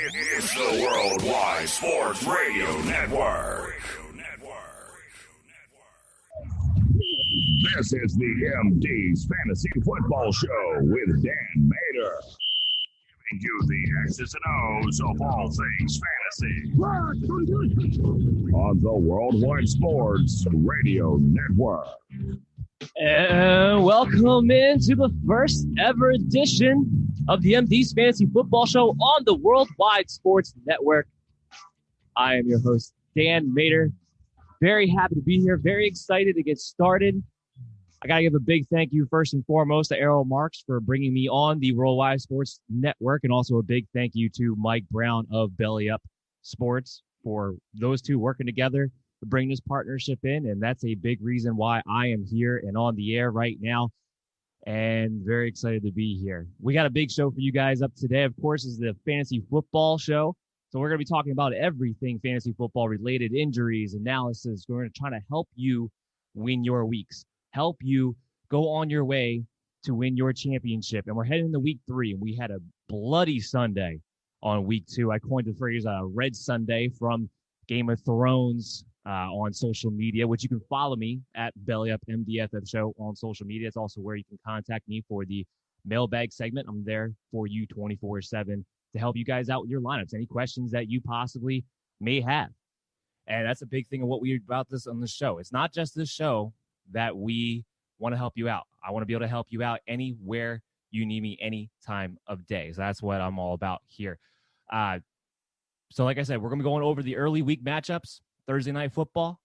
It's the Worldwide Sports Radio Network. This is the MD's Fantasy Football Show with Dan Mater. Giving you the X's and O's of all things fantasy. On the Worldwide Sports Radio Network. And welcome into the first ever edition of the MD's Fantasy Football Show on the Worldwide Sports Network. I am your host, Dan Mater. Very happy to be here. Very excited to get started. I got to give a big thank you first and foremost to Errol Marks for bringing me on the Worldwide Sports Network, and also a big thank you to Mike Brown of Belly Up Sports for those two working together to bring this partnership in, and that's a big reason why I am here and on the air right now, and very excited to be here. We got a big show for you guys up today. Of course, is the Fantasy Football Show, so we're going to be talking about everything fantasy football related, injuries, analysis. We're going to try to help you win your weeks, help you go on your way to win your championship, and we're heading into week 3, and we had a bloody Sunday on week 2. I coined the phrase Red Sunday from Game of Thrones on social media, which you can follow me at BellyUpMDFF Show on social media. It's also where you can contact me for the mailbag segment. I'm there for you 24/7 to help you guys out with your lineups, any questions that you possibly may have. And that's a big thing of what we about this on the show. It's not just this show that we want to help you out. I want to be able to help you out anywhere you need me, any time of day. So that's what I'm all about here. So like I said, we're going to be going over the early week matchups. Thursday night football.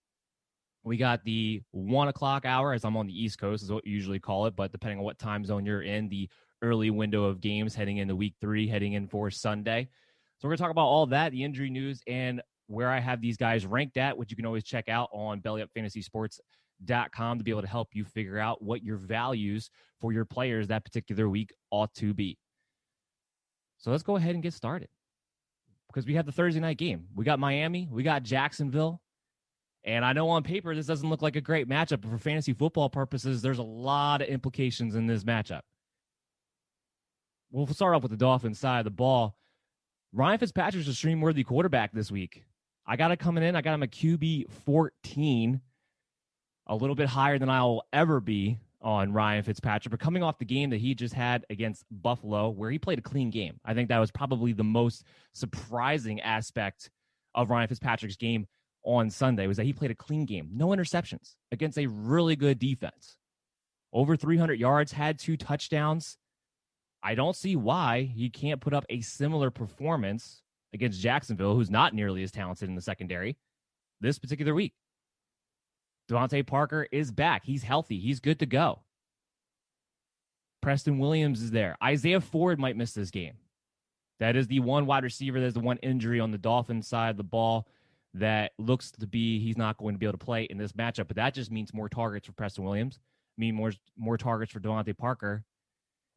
We got the 1 o'clock hour, as I'm on the East Coast, is what you usually call it, but depending on what time zone you're in, the early window of games heading into week 3, heading in for Sunday. So we're going to talk about all that, the injury news, and where I have these guys ranked at, which you can always check out on bellyupfantasysports.com to be able to help you figure out what your values for your players that particular week ought to be. So let's go ahead and get started, because we have the Thursday night game. We got Miami, we got Jacksonville, and I know on paper this doesn't look like a great matchup, but for fantasy football purposes, there's a lot of implications in this matchup. We'll start off with the Dolphins side of the ball. Ryan Fitzpatrick's a stream-worthy quarterback this week. I got it coming in. I got him a QB 14, a little bit higher than I'll ever be on Ryan Fitzpatrick, but coming off the game that he just had against Buffalo, where he played a clean game. I think that was probably the most surprising aspect of Ryan Fitzpatrick's game on Sunday, was that he played a clean game. No interceptions against a really good defense. Over 300 yards, had 2 touchdowns. I don't see why he can't put up a similar performance against Jacksonville, who's not nearly as talented in the secondary, this particular week. Devontae Parker is back. He's healthy. He's good to go. Preston Williams is there. Isaiah Ford might miss this game. That is the one wide receiver. There's the one injury on the Dolphins side of the ball that looks to be he's not going to be able to play in this matchup. But that just means more targets for Preston Williams, more targets for Devontae Parker.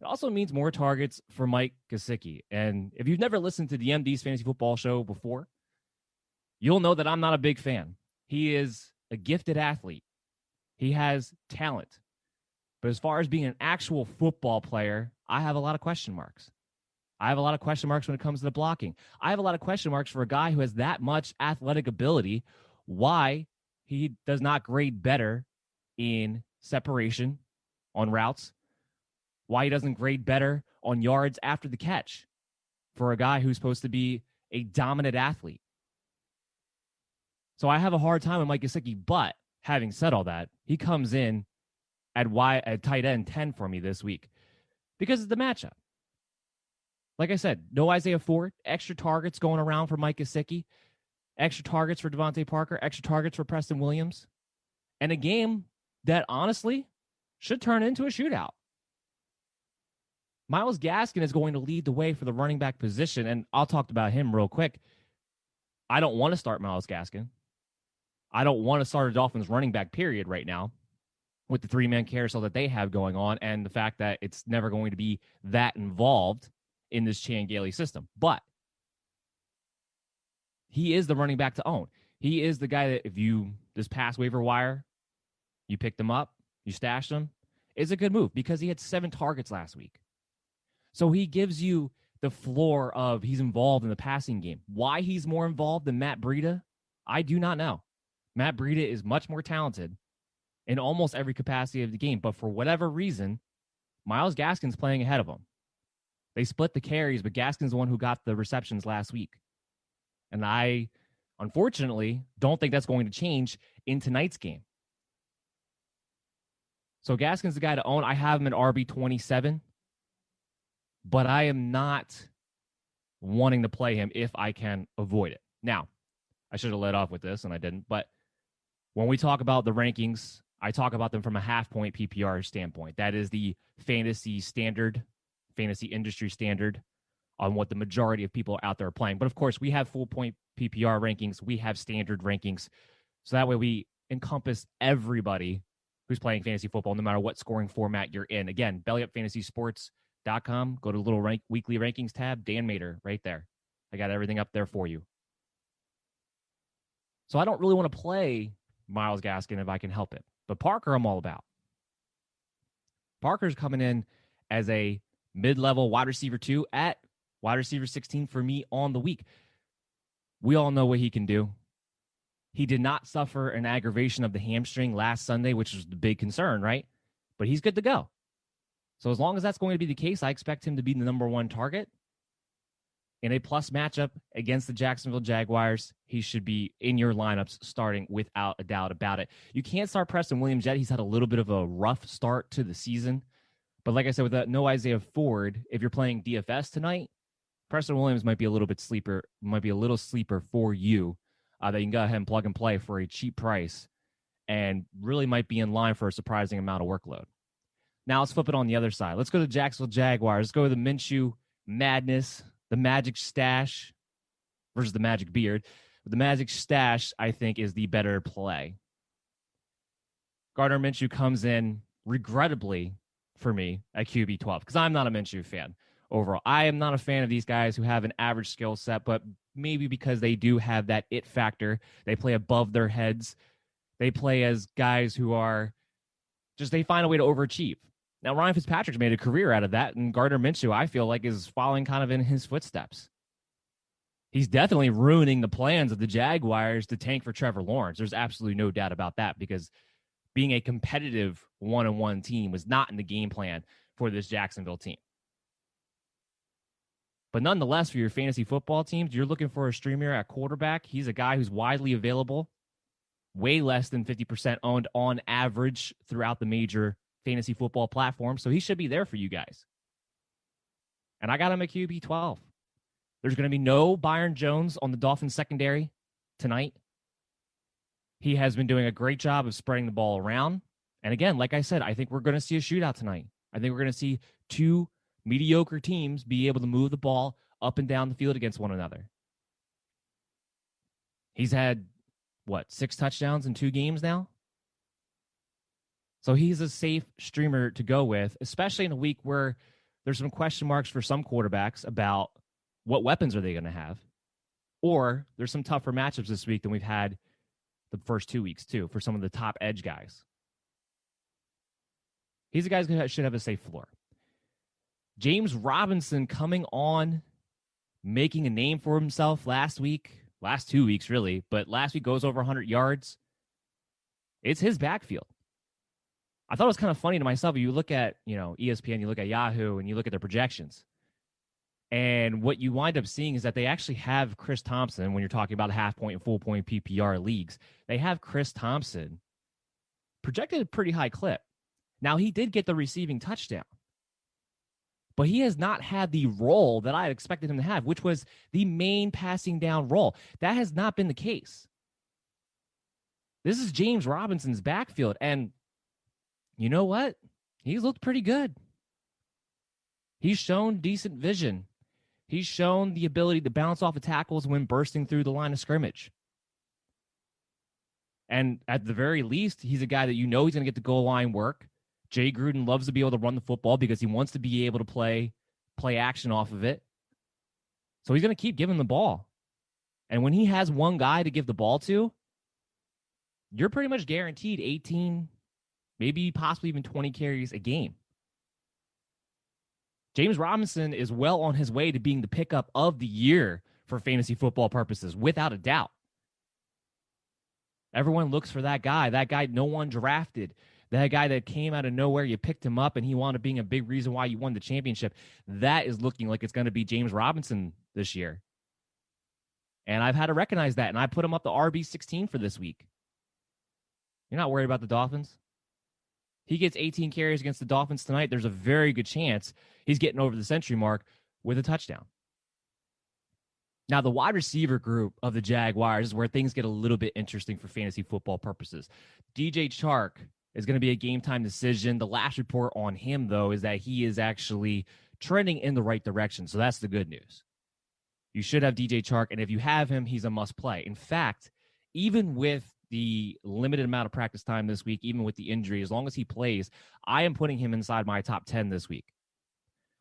It also means more targets for Mike Gesicki. And if you've never listened to the MD's Fantasy Football Show before, you'll know that I'm not a big fan. He is a gifted athlete. He has talent. But as far as being an actual football player, I have a lot of question marks. I have a lot of question marks when it comes to the blocking. I have a lot of question marks for a guy who has that much athletic ability, why he does not grade better in separation on routes, why he doesn't grade better on yards after the catch for a guy who's supposed to be a dominant athlete. So I have a hard time with Mike Gesicki, but having said all that, he comes in at tight end 10 for me this week because of the matchup. Like I said, no Isaiah Ford, extra targets going around for Mike Gesicki, extra targets for Devontae Parker, extra targets for Preston Williams, and a game that honestly should turn into a shootout. Myles Gaskin is going to lead the way for the running back position, and I'll talk about him real quick. I don't want to start Myles Gaskin. I don't want to start a Dolphins running back period right now with the 3-man carousel that they have going on and the fact that it's never going to be that involved in this Chan Gailey system. But he is the running back to own. He is the guy that if you, this past waiver wire, you picked him up, you stashed him, it's a good move because he had 7 targets last week. So he gives you the floor of he's involved in the passing game. Why he's more involved than Matt Breida, I do not know. Matt Breida is much more talented in almost every capacity of the game, but for whatever reason, Myles Gaskin's playing ahead of him. They split the carries, but Gaskin's the one who got the receptions last week. And I, unfortunately, don't think that's going to change in tonight's game. So Gaskin's the guy to own. I have him at RB27, but I am not wanting to play him if I can avoid it. Now, I should have led off with this, and I didn't, but when we talk about the rankings, I talk about them from a half-point PPR standpoint. That is the fantasy standard, fantasy industry standard on what the majority of people out there are playing. But, of course, we have full-point PPR rankings. We have standard rankings. So that way we encompass everybody who's playing fantasy football, no matter what scoring format you're in. Again, bellyupfantasysports.com. Go to the little weekly rankings tab. Dan Mater, right there. I got everything up there for you. So I don't really want to play Myles Gaskin if I can help it. But Parker, I'm all about. Parker's coming in as a mid-level wide receiver 2 at wide receiver 16 for me on the week. We all know what he can do. He did not suffer an aggravation of the hamstring last Sunday, which was the big concern, right? But he's good to go. So as long as that's going to be the case, I expect him to be the number 1 target. In a plus matchup against the Jacksonville Jaguars, he should be in your lineups starting without a doubt about it. You can't start Preston Williams yet. He's had a little bit of a rough start to the season. But like I said, with no Isaiah Ford, if you're playing DFS tonight, Preston Williams might be a little sleeper for you that you can go ahead and plug and play for a cheap price and really might be in line for a surprising amount of workload. Now let's flip it on the other side. Let's go to the Jacksonville Jaguars. Let's go to the Minshew madness. The Magic Stash versus the Magic Beard. The Magic Stash, I think, is the better play. Gardner Minshew comes in, regrettably, for me, at QB 12, because I'm not a Minshew fan overall. I am not a fan of these guys who have an average skill set, but maybe because they do have that it factor. They play above their heads. They play as guys who are just, they find a way to overachieve. Now, Ryan Fitzpatrick's made a career out of that, and Gardner Minshew, I feel like, is following kind of in his footsteps. He's definitely ruining the plans of the Jaguars to tank for Trevor Lawrence. There's absolutely no doubt about that, because being a competitive one-on-one team was not in the game plan for this Jacksonville team. But nonetheless, for your fantasy football teams, you're looking for a streamer at quarterback. He's a guy who's widely available, way less than 50% owned on average throughout the major fantasy football platform, so he should be there for you guys. And I got him at QB 12. There's going to be no Byron Jones on the Dolphins secondary tonight. He has been doing a great job of spreading the ball around. And again, like I said, I think we're going to see a shootout tonight. I think we're going to see two mediocre teams be able to move the ball up and down the field against one another. He's had, 6 touchdowns in 2 games now? So he's a safe streamer to go with, especially in a week where there's some question marks for some quarterbacks about what weapons are they going to have. Or there's some tougher matchups this week than we've had the first 2 weeks, too, for some of the top edge guys. He's a guy who should have a safe floor. James Robinson coming on, making a name for himself last 2 weeks, really, but last week goes over 100 yards. It's his backfield. I thought it was kind of funny to myself. You look at, ESPN, you look at Yahoo, and you look at their projections. And what you wind up seeing is that they actually have Chris Thompson, when you're talking about half-point and full-point PPR leagues, they have Chris Thompson projected a pretty high clip. Now, he did get the receiving touchdown, but he has not had the role that I expected him to have, which was the main passing down role. That has not been the case. This is James Robinson's backfield, and you know what? He's looked pretty good. He's shown decent vision. He's shown the ability to bounce off of tackles when bursting through the line of scrimmage. And at the very least, he's a guy that he's going to get the goal line work. Jay Gruden loves to be able to run the football because he wants to be able to play action off of it. So he's going to keep giving the ball. And when he has one guy to give the ball to, you're pretty much guaranteed 18, maybe possibly even 20 carries a game. James Robinson is well on his way to being the pickup of the year for fantasy football purposes, without a doubt. Everyone looks for that guy no one drafted, that guy that came out of nowhere. You picked him up and he wound up being a big reason why you won the championship. That is looking like it's going to be James Robinson this year. And I've had to recognize that, and I put him up to RB16 for this week. You're not worried about the Dolphins? He gets 18 carries against the Dolphins tonight. There's a very good chance he's getting over the century mark with a touchdown. Now, the wide receiver group of the Jaguars is where things get a little bit interesting for fantasy football purposes. DJ Chark is going to be a game-time decision. The last report on him, though, is that he is actually trending in the right direction, so that's the good news. You should have DJ Chark, and if you have him, he's a must-play. In fact, even with the limited amount of practice time this week, even with the injury, as long as he plays, I am putting him inside my top 10 this week.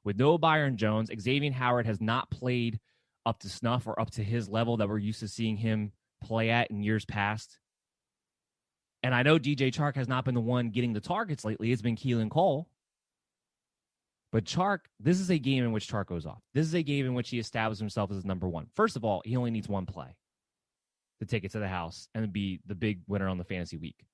With no Byron Jones, Xavier Howard has not played up to snuff or up to his level that we're used to seeing him play at in years past. And I know DJ Chark has not been the one getting the targets lately. It's been Keelan Cole. But Chark, this is a game in which Chark goes off. This is a game in which he establishes himself as number one. First of all, he only needs one play to take it to the house and be the big winner on the fantasy week.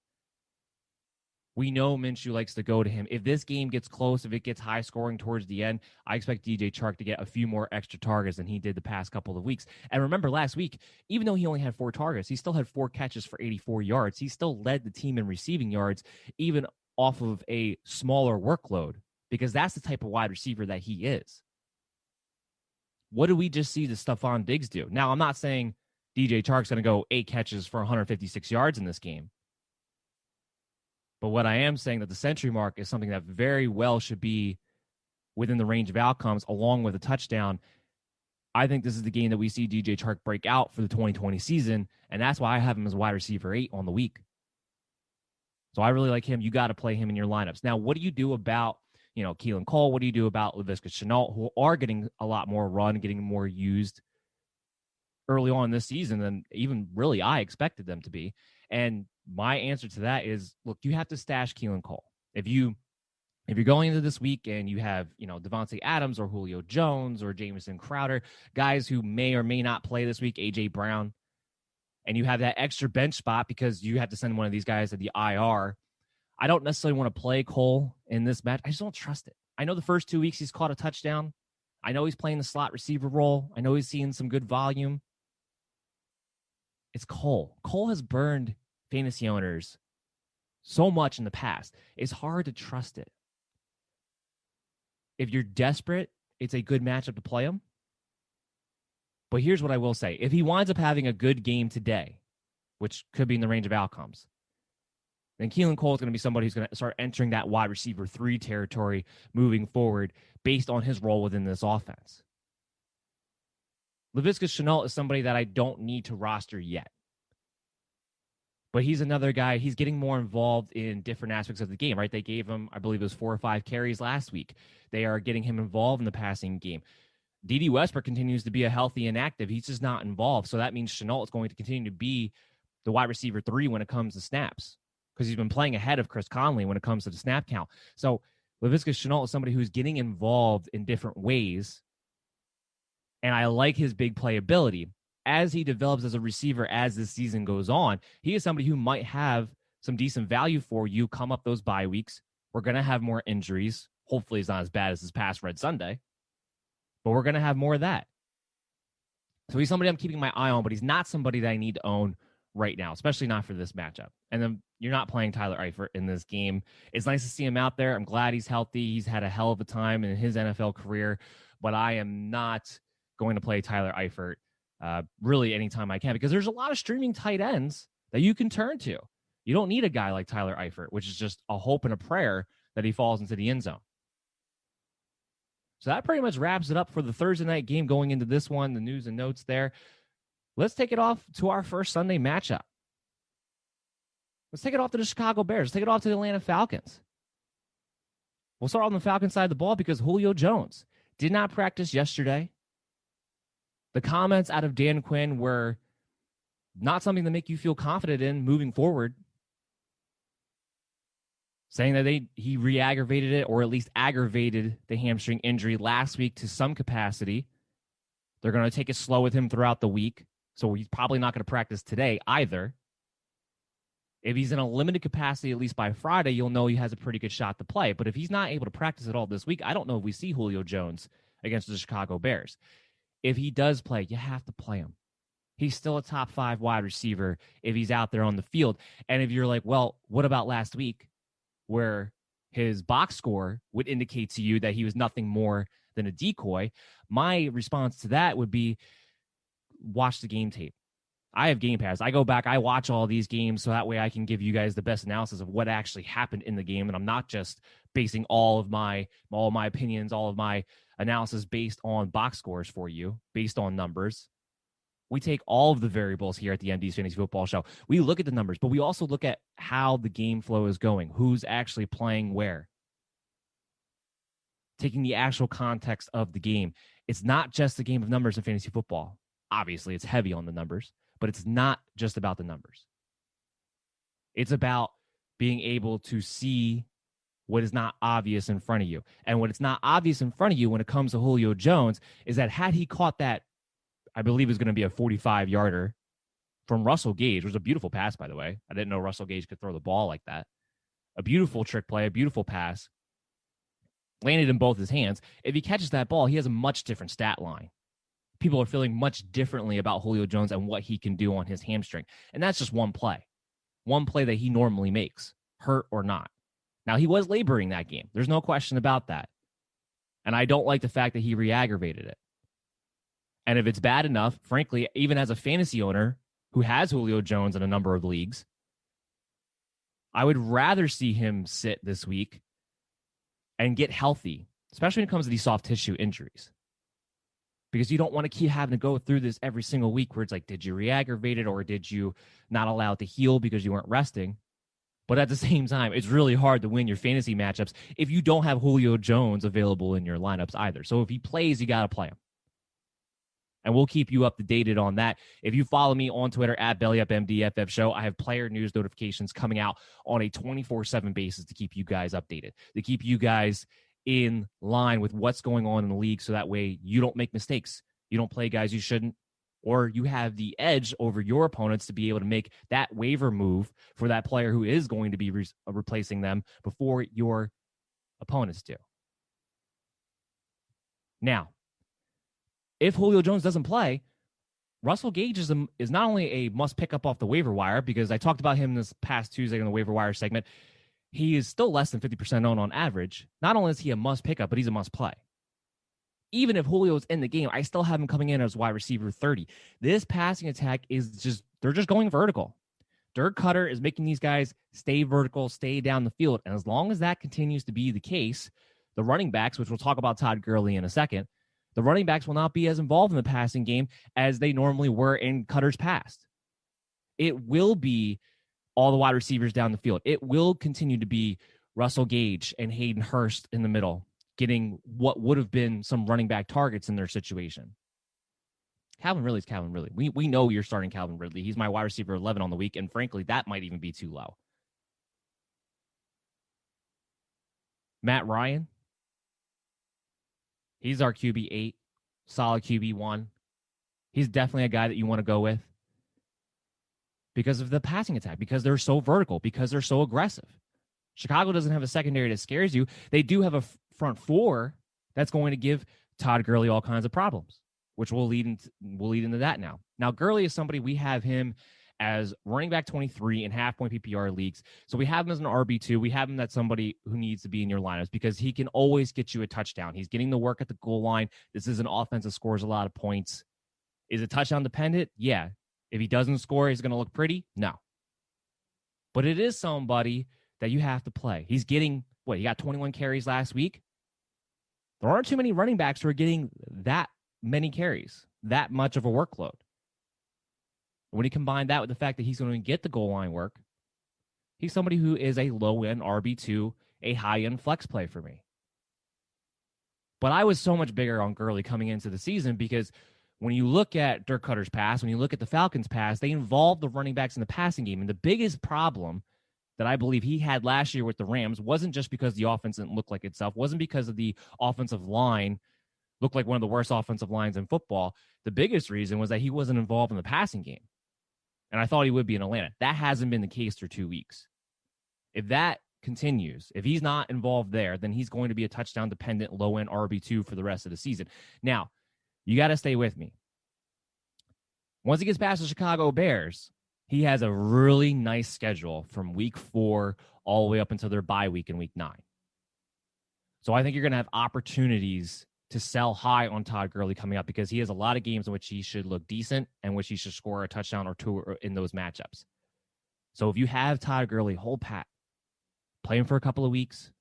We know Minshew likes to go to him. If this game gets close, if it gets high scoring towards the end, I expect DJ Chark to get a few more extra targets than he did the past couple of weeks. And remember last week, even though he only had 4 targets, he still had 4 catches for 84 yards. He still led the team in receiving yards, even off of a smaller workload, because that's the type of wide receiver that he is. What did we just see the Stephon Diggs do? Now, I'm not saying DJ Chark's going to go 8 catches for 156 yards in this game. But what I am saying that the century mark is something that very well should be within the range of outcomes along with a touchdown. I think this is the game that we see DJ Chark break out for the 2020 season, and that's why I have him as wide receiver 8 on the week. So I really like him. You got to play him in your lineups. Now, what do you do about, Keelan Cole? What do you do about Laviska Shenault, who are getting a lot more run, getting more used early on this season than even really I expected them to be? And my answer to that is, look, you have to stash Keelan Cole. If you're going into this week and you have, Devontae Adams or Julio Jones or Jamison Crowder, guys who may or may not play this week, A.J. Brown, and you have that extra bench spot because you have to send one of these guys to the IR, I don't necessarily want to play Cole in this match. I just don't trust it. I know the first 2 weeks he's caught a touchdown. I know he's playing the slot receiver role. I know he's seeing some good volume. It's Cole. Cole has burned fantasy owners so much in the past. It's hard to trust it. If you're desperate, it's a good matchup to play him. But here's what I will say. If he winds up having a good game today, which could be in the range of outcomes, then Keelan Cole is going to be somebody who's going to start entering that wide receiver 3 territory moving forward based on his role within this offense. Laviska Shenault is somebody that I don't need to roster yet. But he's another guy, he's getting more involved in different aspects of the game, right? They gave him, I believe it was 4 or 5 carries last week. They are getting him involved in the passing game. D.D. Westbrook continues to be a healthy and active. He's just not involved. So that means Shenault is going to continue to be the wide receiver 3 when it comes to snaps, because he's been playing ahead of Chris Conley when it comes to the snap count. So Laviska Shenault is somebody who's getting involved in different ways, and I like his big playability. As he develops as a receiver as this season goes on, he is somebody who might have some decent value for you come up those bye weeks. We're going to have more injuries. Hopefully it's not as bad as this past Red Sunday, but we're going to have more of that. So he's somebody I'm keeping my eye on, but he's not somebody that I need to own right now, especially not for this matchup. And then you're not playing Tyler Eifert in this game. It's nice to see him out there. I'm glad he's healthy. He's had a hell of a time in his NFL career, but I am not going to play Tyler Eifert really anytime I can, because there's a lot of streaming tight ends that you can turn to. You don't need a guy like Tyler Eifert, which is just a hope and a prayer that he falls into the end zone. So that pretty much wraps it up for the Thursday night game going into this one, the news and notes there. Let's take it off to our first Sunday matchup. Let's take it off to the Chicago Bears. Let's take it off to the Atlanta Falcons. We'll start on the Falcons side of the ball because Julio Jones did not practice yesterday. The comments out of Dan Quinn were not something to make you feel confident in moving forward. saying that he re-aggravated it, or at least aggravated the hamstring injury last week to some capacity. They're going to take it slow with him throughout the week, so he's probably not going to practice today either. If he's in a limited capacity, at least by Friday, you'll know he has a pretty good shot to play. But if he's not able to practice at all this week, I don't know if we see Julio Jones against the Chicago Bears. If he does play, you have to play him. He's still a top 5 wide receiver if he's out there on the field. And if you're like, well, what about last week where his box score would indicate to you that he was nothing more than a decoy? My response to that would be watch the game tape. I have Game Pass. I go back, I watch all these games so that way I can give you guys the best analysis of what actually happened in the game, and I'm not just basing all of my opinions, all of my analysis based on box scores for you, based on numbers. We take all of the variables here at the MD's Fantasy Football Show. We look at the numbers, but we also look at how the game flow is going, who's actually playing where, taking the actual context of the game. It's not just a game of numbers in fantasy football. Obviously, it's heavy on the numbers, but it's not just about the numbers. It's about being able to see what is not obvious in front of you. And what it's not obvious in front of you when it comes to Julio Jones is that had he caught that, I believe it was going to be a 45-yarder from Russell Gage, which was a beautiful pass, by the way. I didn't know Russell Gage could throw the ball like that. A beautiful trick play, a beautiful pass. Landed in both his hands. If he catches that ball, he has a much different stat line. People are feeling much differently about Julio Jones and what he can do on his hamstring. And that's just one play that he normally makes, hurt or not. Now, he was laboring that game. There's no question about that. And I don't like the fact that he re-aggravated it. And if it's bad enough, frankly, even as a fantasy owner who has Julio Jones in a number of leagues, I would rather see him sit this week and get healthy, especially when it comes to these soft tissue injuries. Because you don't want to keep having to go through this every single week where it's like, did you re-aggravate it or did you not allow it to heal because you weren't resting? But at the same time, it's really hard to win your fantasy matchups if you don't have Julio Jones available in your lineups either. So if he plays, you got to play him. And we'll keep you up to date on that. If you follow me on Twitter at BellyUpMDFF Show, I have player news notifications coming out on a 24/7 basis to keep you guys updated, to keep you guys in line with what's going on in the league so that way you don't make mistakes. You don't play guys you shouldn't, or you have the edge over your opponents to be able to make that waiver move for that player who is going to be replacing them before your opponents do. Now, if Julio Jones doesn't play, Russell Gage is not only a must pick up off the waiver wire, because I talked about him this past Tuesday in the waiver wire segment. He is still less than 50% owned on average. Not only is he a must pick up, but he's a must play. Even if Julio's in the game, I still have him coming in as wide receiver 30. This passing attack they're just going vertical. Dirk Cutter is making these guys stay vertical, stay down the field. And as long as that continues to be the case, the running backs, which we'll talk about Todd Gurley in a second, the running backs will not be as involved in the passing game as they normally were in Cutter's past. It will be all the wide receivers down the field. It will continue to be Russell Gage and Hayden Hurst in the middle, getting what would have been some running back targets in their situation. Calvin Ridley's Calvin Ridley. We know you're starting Calvin Ridley. He's my wide receiver 11 on the week, and frankly, that might even be too low. Matt Ryan, he's our QB 8, solid QB 1. He's definitely a guy that you want to go with because of the passing attack, because they're so vertical, because they're so aggressive. Chicago doesn't have a secondary that scares you. They do have a front four that's going to give Todd Gurley all kinds of problems, which we'll lead into that now. Now, Gurley is somebody, we have him as running back 23 in half-point PPR leagues. So we have him as an RB2. We have him as somebody who needs to be in your lineups because he can always get you a touchdown. He's getting the work at the goal line. This is an offense that scores a lot of points. Is it touchdown dependent? Yeah. If he doesn't score, he's going to look pretty? No. But it is somebody that you have to play. He's getting, he got 21 carries last week? There aren't too many running backs who are getting that many carries, that much of a workload. When you combine that with the fact that he's going to get the goal line work, he's somebody who is a low-end RB2, a high-end flex play for me. But I was so much bigger on Gurley coming into the season because when you look at Dirk Cutter's pass, when you look at the Falcons' pass, they involve the running backs in the passing game. And the biggest problem that I believe he had last year with the Rams wasn't just because the offense didn't look like itself, wasn't because of the offensive line looked like one of the worst offensive lines in football. The biggest reason was that he wasn't involved in the passing game. And I thought he would be in Atlanta. That hasn't been the case through 2 weeks. If that continues, if he's not involved there, then he's going to be a touchdown-dependent, low-end RB2 for the rest of the season. Now, you got to stay with me. Once he gets past the Chicago Bears, he has a really nice schedule from week 4 all the way up until their bye week in week 9. So I think you're going to have opportunities to sell high on Todd Gurley coming up because he has a lot of games in which he should look decent and which he should score a touchdown or 2 in those matchups. So if you have Todd Gurley, hold pat, play him for a couple of weeks,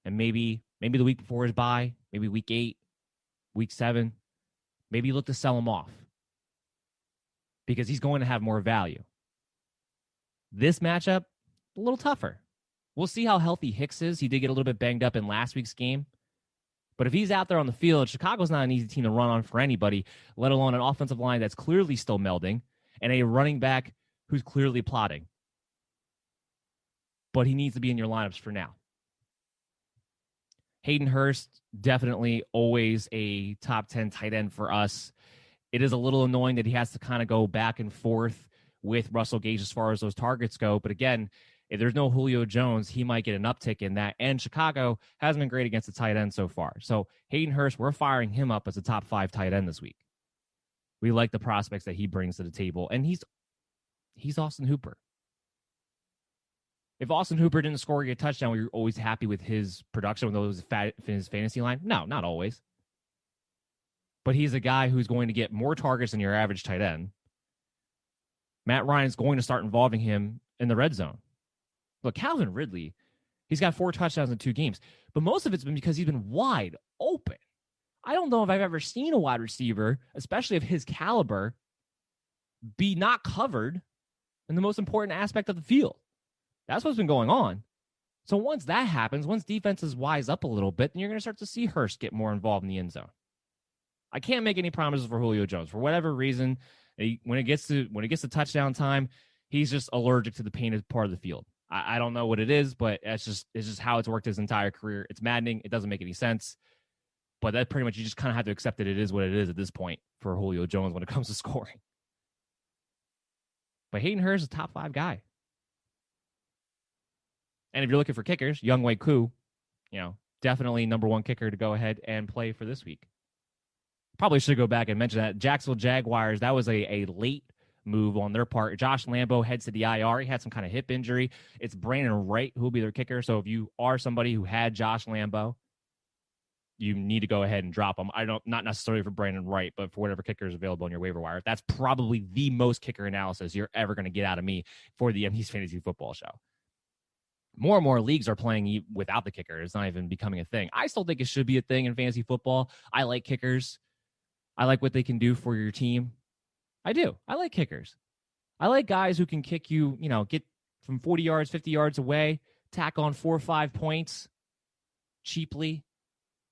and maybe the week before his bye, maybe week 8, week 7, maybe you look to sell him off because he's going to have more value. This matchup, a little tougher. We'll see how healthy Hicks is. He did get a little bit banged up in last week's game. But if he's out there on the field, Chicago's not an easy team to run on for anybody, let alone an offensive line that's clearly still melding and a running back who's clearly plotting. But he needs to be in your lineups for now. Hayden Hurst, definitely always a top 10 tight end for us. It is a little annoying that he has to kind of go back and forth with Russell Gage as far as those targets go. But again, if there's no Julio Jones, he might get an uptick in that. And Chicago hasn't been great against the tight end so far. So Hayden Hurst, we're firing him up as a top 5 tight end this week. We like the prospects that he brings to the table. And he's Austin Hooper. If Austin Hooper didn't score a touchdown, were you always happy with his production with his fantasy line? No, not always. But he's a guy who's going to get more targets than your average tight end. Matt Ryan's going to start involving him in the red zone. Look, Calvin Ridley, he's got 4 touchdowns in 2 games, but most of it's been because he's been wide open. I don't know if I've ever seen a wide receiver, especially of his caliber, be not covered in the most important aspect of the field. That's what's been going on. So once that happens, once defenses wise up a little bit, then you're going to start to see Hurst get more involved in the end zone. I can't make any promises for Julio Jones. For whatever reason, when it gets to touchdown time, he's just allergic to the painted part of the field. I don't know what it is, but it's just how it's worked his entire career. It's maddening. It doesn't make any sense. But that pretty much, you just kind of have to accept that it is what it is at this point for Julio Jones when it comes to scoring. But Hayden Hurst is a top 5 guy. And if you're looking for kickers, Younghoe Koo, definitely number 1 kicker to go ahead and play for this week. Probably should go back and mention that. Jacksonville Jaguars, that was a late move on their part. Josh Lambo heads to the IR. He had some kind of hip injury. It's Brandon Wright who will be their kicker. So if you are somebody who had Josh Lambo, you need to go ahead and drop him. Not necessarily for Brandon Wright, but for whatever kicker is available on your waiver wire. That's probably the most kicker analysis you're ever going to get out of me for the MD's Fantasy Football Show. More and more leagues are playing without the kicker. It's not even becoming a thing. I still think it should be a thing in fantasy football. I like kickers. I like what they can do for your team. I do. I like kickers. I like guys who can kick you, get from 40 yards, 50 yards away, tack on 4 or 5 points cheaply.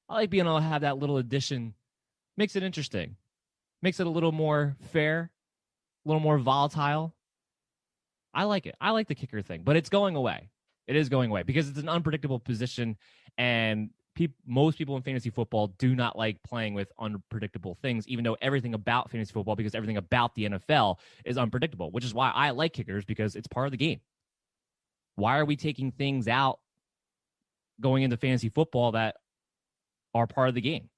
I like being able to have that little addition. Makes it interesting. Makes it a little more fair, a little more volatile. I like it. I like the kicker thing, but it's going away. It is going away because it's an unpredictable position, and most people in fantasy football do not like playing with unpredictable things, even though everything about fantasy football, because everything about the NFL is unpredictable, which is why I like kickers, because it's part of the game. Why are we taking things out going into fantasy football that are part of the game?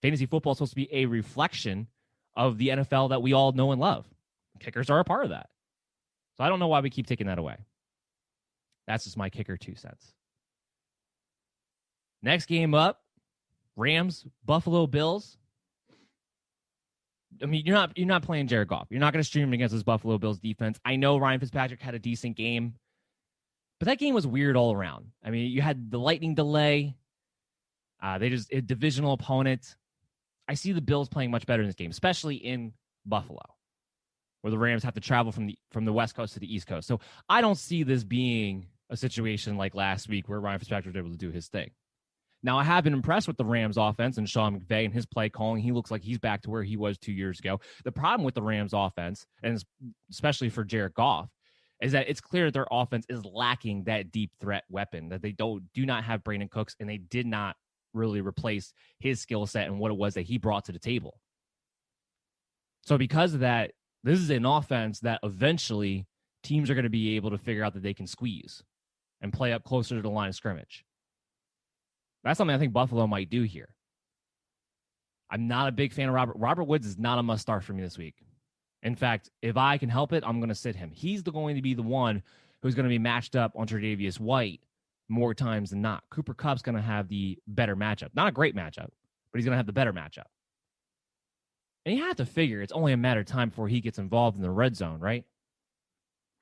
Fantasy football is supposed to be a reflection of the NFL that we all know and love. Kickers are a part of that. So I don't know why we keep taking that away. That's just my kicker 2 cents. Next game up, Rams, Buffalo Bills. I mean, you're not playing Jared Goff. You're not going to stream him against this Buffalo Bills defense. I know Ryan Fitzpatrick had a decent game, but that game was weird all around. I mean, you had the lightning delay. A divisional opponent. I see the Bills playing much better in this game, especially in Buffalo, where the Rams have to travel from the West Coast to the East Coast. So I don't see this being a situation like last week where Ryan Fitzpatrick was able to do his thing. Now, I have been impressed with the Rams offense and Sean McVay and his play calling. He looks like he's back to where he was 2 years ago. The problem with the Rams offense, and especially for Jared Goff, is that it's clear that their offense is lacking that deep threat weapon, that they do not have Brandon Cooks, and they did not really replace his skill set and what it was that he brought to the table. So because of that, this is an offense that eventually teams are going to be able to figure out that they can squeeze and play up closer to the line of scrimmage. That's something I think Buffalo might do here. I'm not a big fan of Robert Woods is not a must start for me this week. In fact, if I can help it, I'm going to sit him. He's going to be the one who's going to be matched up on Tre'Davious White more times than not. Cooper Kupp's going to have the better matchup. Not a great matchup, but he's going to have the better matchup. And you have to figure it's only a matter of time before he gets involved in the red zone, right?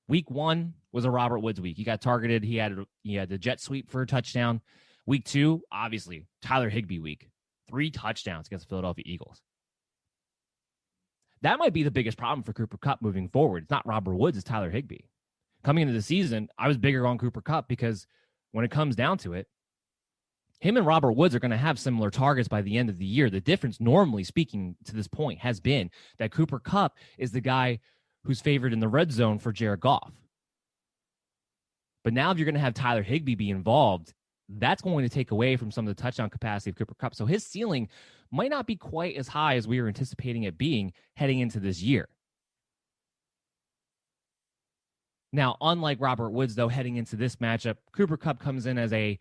Week 1 was a Robert Woods week. He got targeted. He had the jet sweep for a touchdown. Week 2, obviously, Tyler Higbee week. 3 touchdowns against the Philadelphia Eagles. That might be the biggest problem for Cooper Kupp moving forward. It's not Robert Woods, it's Tyler Higbee. Coming into the season, I was bigger on Cooper Kupp because when it comes down to it, him and Robert Woods are going to have similar targets by the end of the year. The difference, normally speaking, to this point has been that Cooper Kupp is the guy who's favored in the red zone for Jared Goff. But now if you're going to have Tyler Higbee be involved, that's going to take away from some of the touchdown capacity of Cooper Kupp. So his ceiling might not be quite as high as we were anticipating it being heading into this year. Now, unlike Robert Woods, though, heading into this matchup, Cooper Kupp comes in as a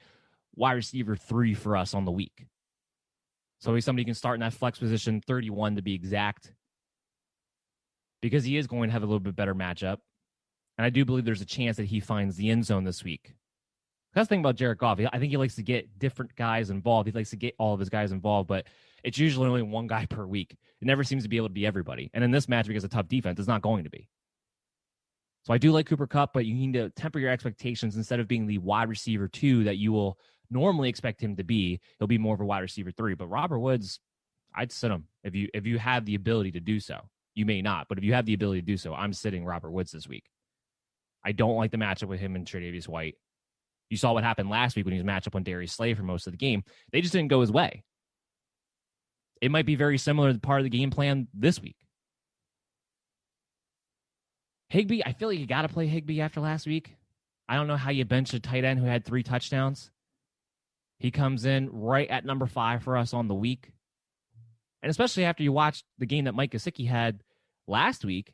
wide receiver 3 for us on the week. So he's somebody who can start in that flex position, 31 to be exact, because he is going to have a little bit better matchup. And I do believe there's a chance that he finds the end zone this week. That's the thing about Jared Goff. I think he likes to get different guys involved. He likes to get all of his guys involved, but it's usually only one guy per week. It never seems to be able to be everybody. And in this match, because of tough defense, it's not going to be. So I do like Cooper Kupp, but you need to temper your expectations. Instead of being the wide receiver 2 that you will normally expect him to be, he'll be more of a wide receiver 3. But Robert Woods, I'd sit him if you have the ability to do so. You may not, but if you have the ability to do so, I'm sitting Robert Woods this week. I don't like the matchup with him and Tre'Davious White. You saw what happened last week when he was matched up on Darius Slay for most of the game. They just didn't go his way. It might be very similar to part of the game plan this week. Higbee, I feel like you got to play Higbee after last week. I don't know how you bench a tight end who had 3 touchdowns. He comes in right at number 5 for us on the week. And especially after you watched the game that Mike Gesicki had last week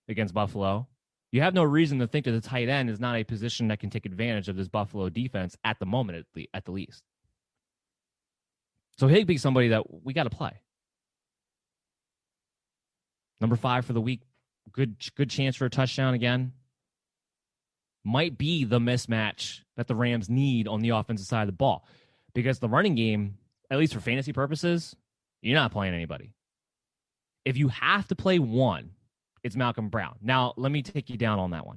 against Buffalo, you have no reason to think that the tight end is not a position that can take advantage of this Buffalo defense at the moment, at the least. So Higbee's somebody that we got to play. Number 5 for the week. Good chance for a touchdown again. Might be the mismatch that the Rams need on the offensive side of the ball. Because the running game, at least for fantasy purposes, you're not playing anybody. If you have to play one, it's Malcolm Brown. Now, let me take you down on that one.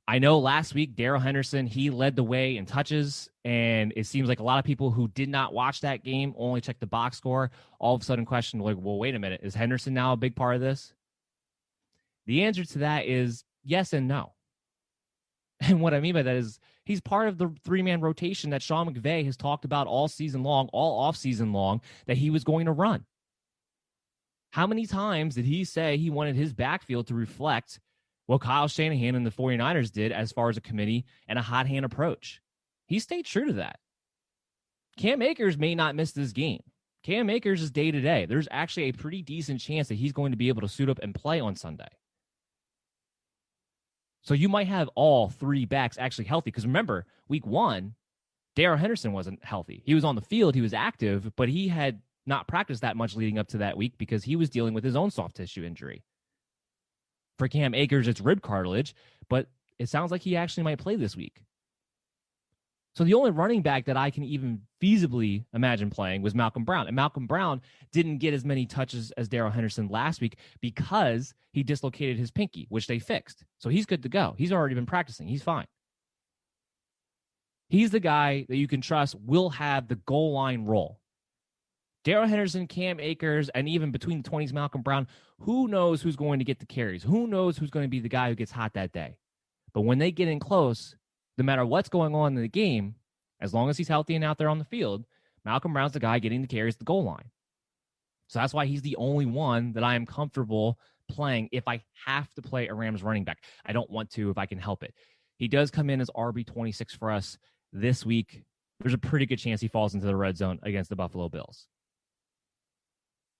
I know last week, Darrell Henderson, he led the way in touches, and it seems like a lot of people who did not watch that game, only checked the box score, all of a sudden questioned, like, well, wait a minute, is Henderson now a big part of this? The answer to that is yes and no. And what I mean by that is he's part of the 3-man rotation that Sean McVay has talked about all season long, all off season long, that he was going to run. How many times did he say he wanted his backfield to reflect what Kyle Shanahan and the 49ers did as far as a committee and a hot hand approach? He stayed true to that. Cam Akers may not miss this game. Cam Akers is day to day. There's actually a pretty decent chance that he's going to be able to suit up and play on Sunday. So you might have all 3 backs actually healthy. Because remember, week 1, Darrell Henderson wasn't healthy. He was on the field, he was active, but he had not practiced that much leading up to that week because he was dealing with his own soft tissue injury. For Cam Akers, it's rib cartilage, but it sounds like he actually might play this week. So the only running back that I can even feasibly imagine playing was Malcolm Brown. And Malcolm Brown didn't get as many touches as Darrell Henderson last week because he dislocated his pinky, which they fixed. So he's good to go. He's already been practicing. He's fine. He's the guy that you can trust will have the goal line role. Darrell Henderson, Cam Akers, and even between the 20s, Malcolm Brown, who knows who's going to get the carries? Who knows who's going to be the guy who gets hot that day? But when they get in close, no matter what's going on in the game, as long as he's healthy and out there on the field, Malcolm Brown's the guy getting the carries at the goal line. So that's why he's the only one that I am comfortable playing if I have to play a Rams running back. I don't want to if I can help it. He does come in as RB26 for us this week. There's a pretty good chance he falls into the red zone against the Buffalo Bills.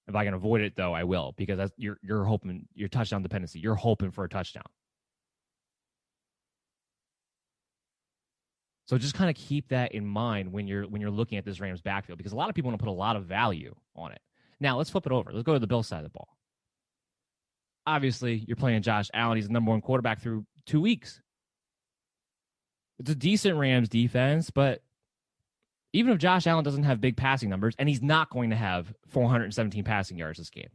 If I can avoid it, though, I will, because you're hoping your touchdown dependency. You're hoping for a touchdown. So just kind of keep that in mind when you're looking at this Rams backfield, because a lot of people want to put a lot of value on it. Now, let's flip it over. Let's go to the Bills side of the ball. Obviously, you're playing Josh Allen. He's the number one quarterback through 2 weeks. It's a decent Rams defense, but even if Josh Allen doesn't have big passing numbers, and he's not going to have 417 passing yards this game,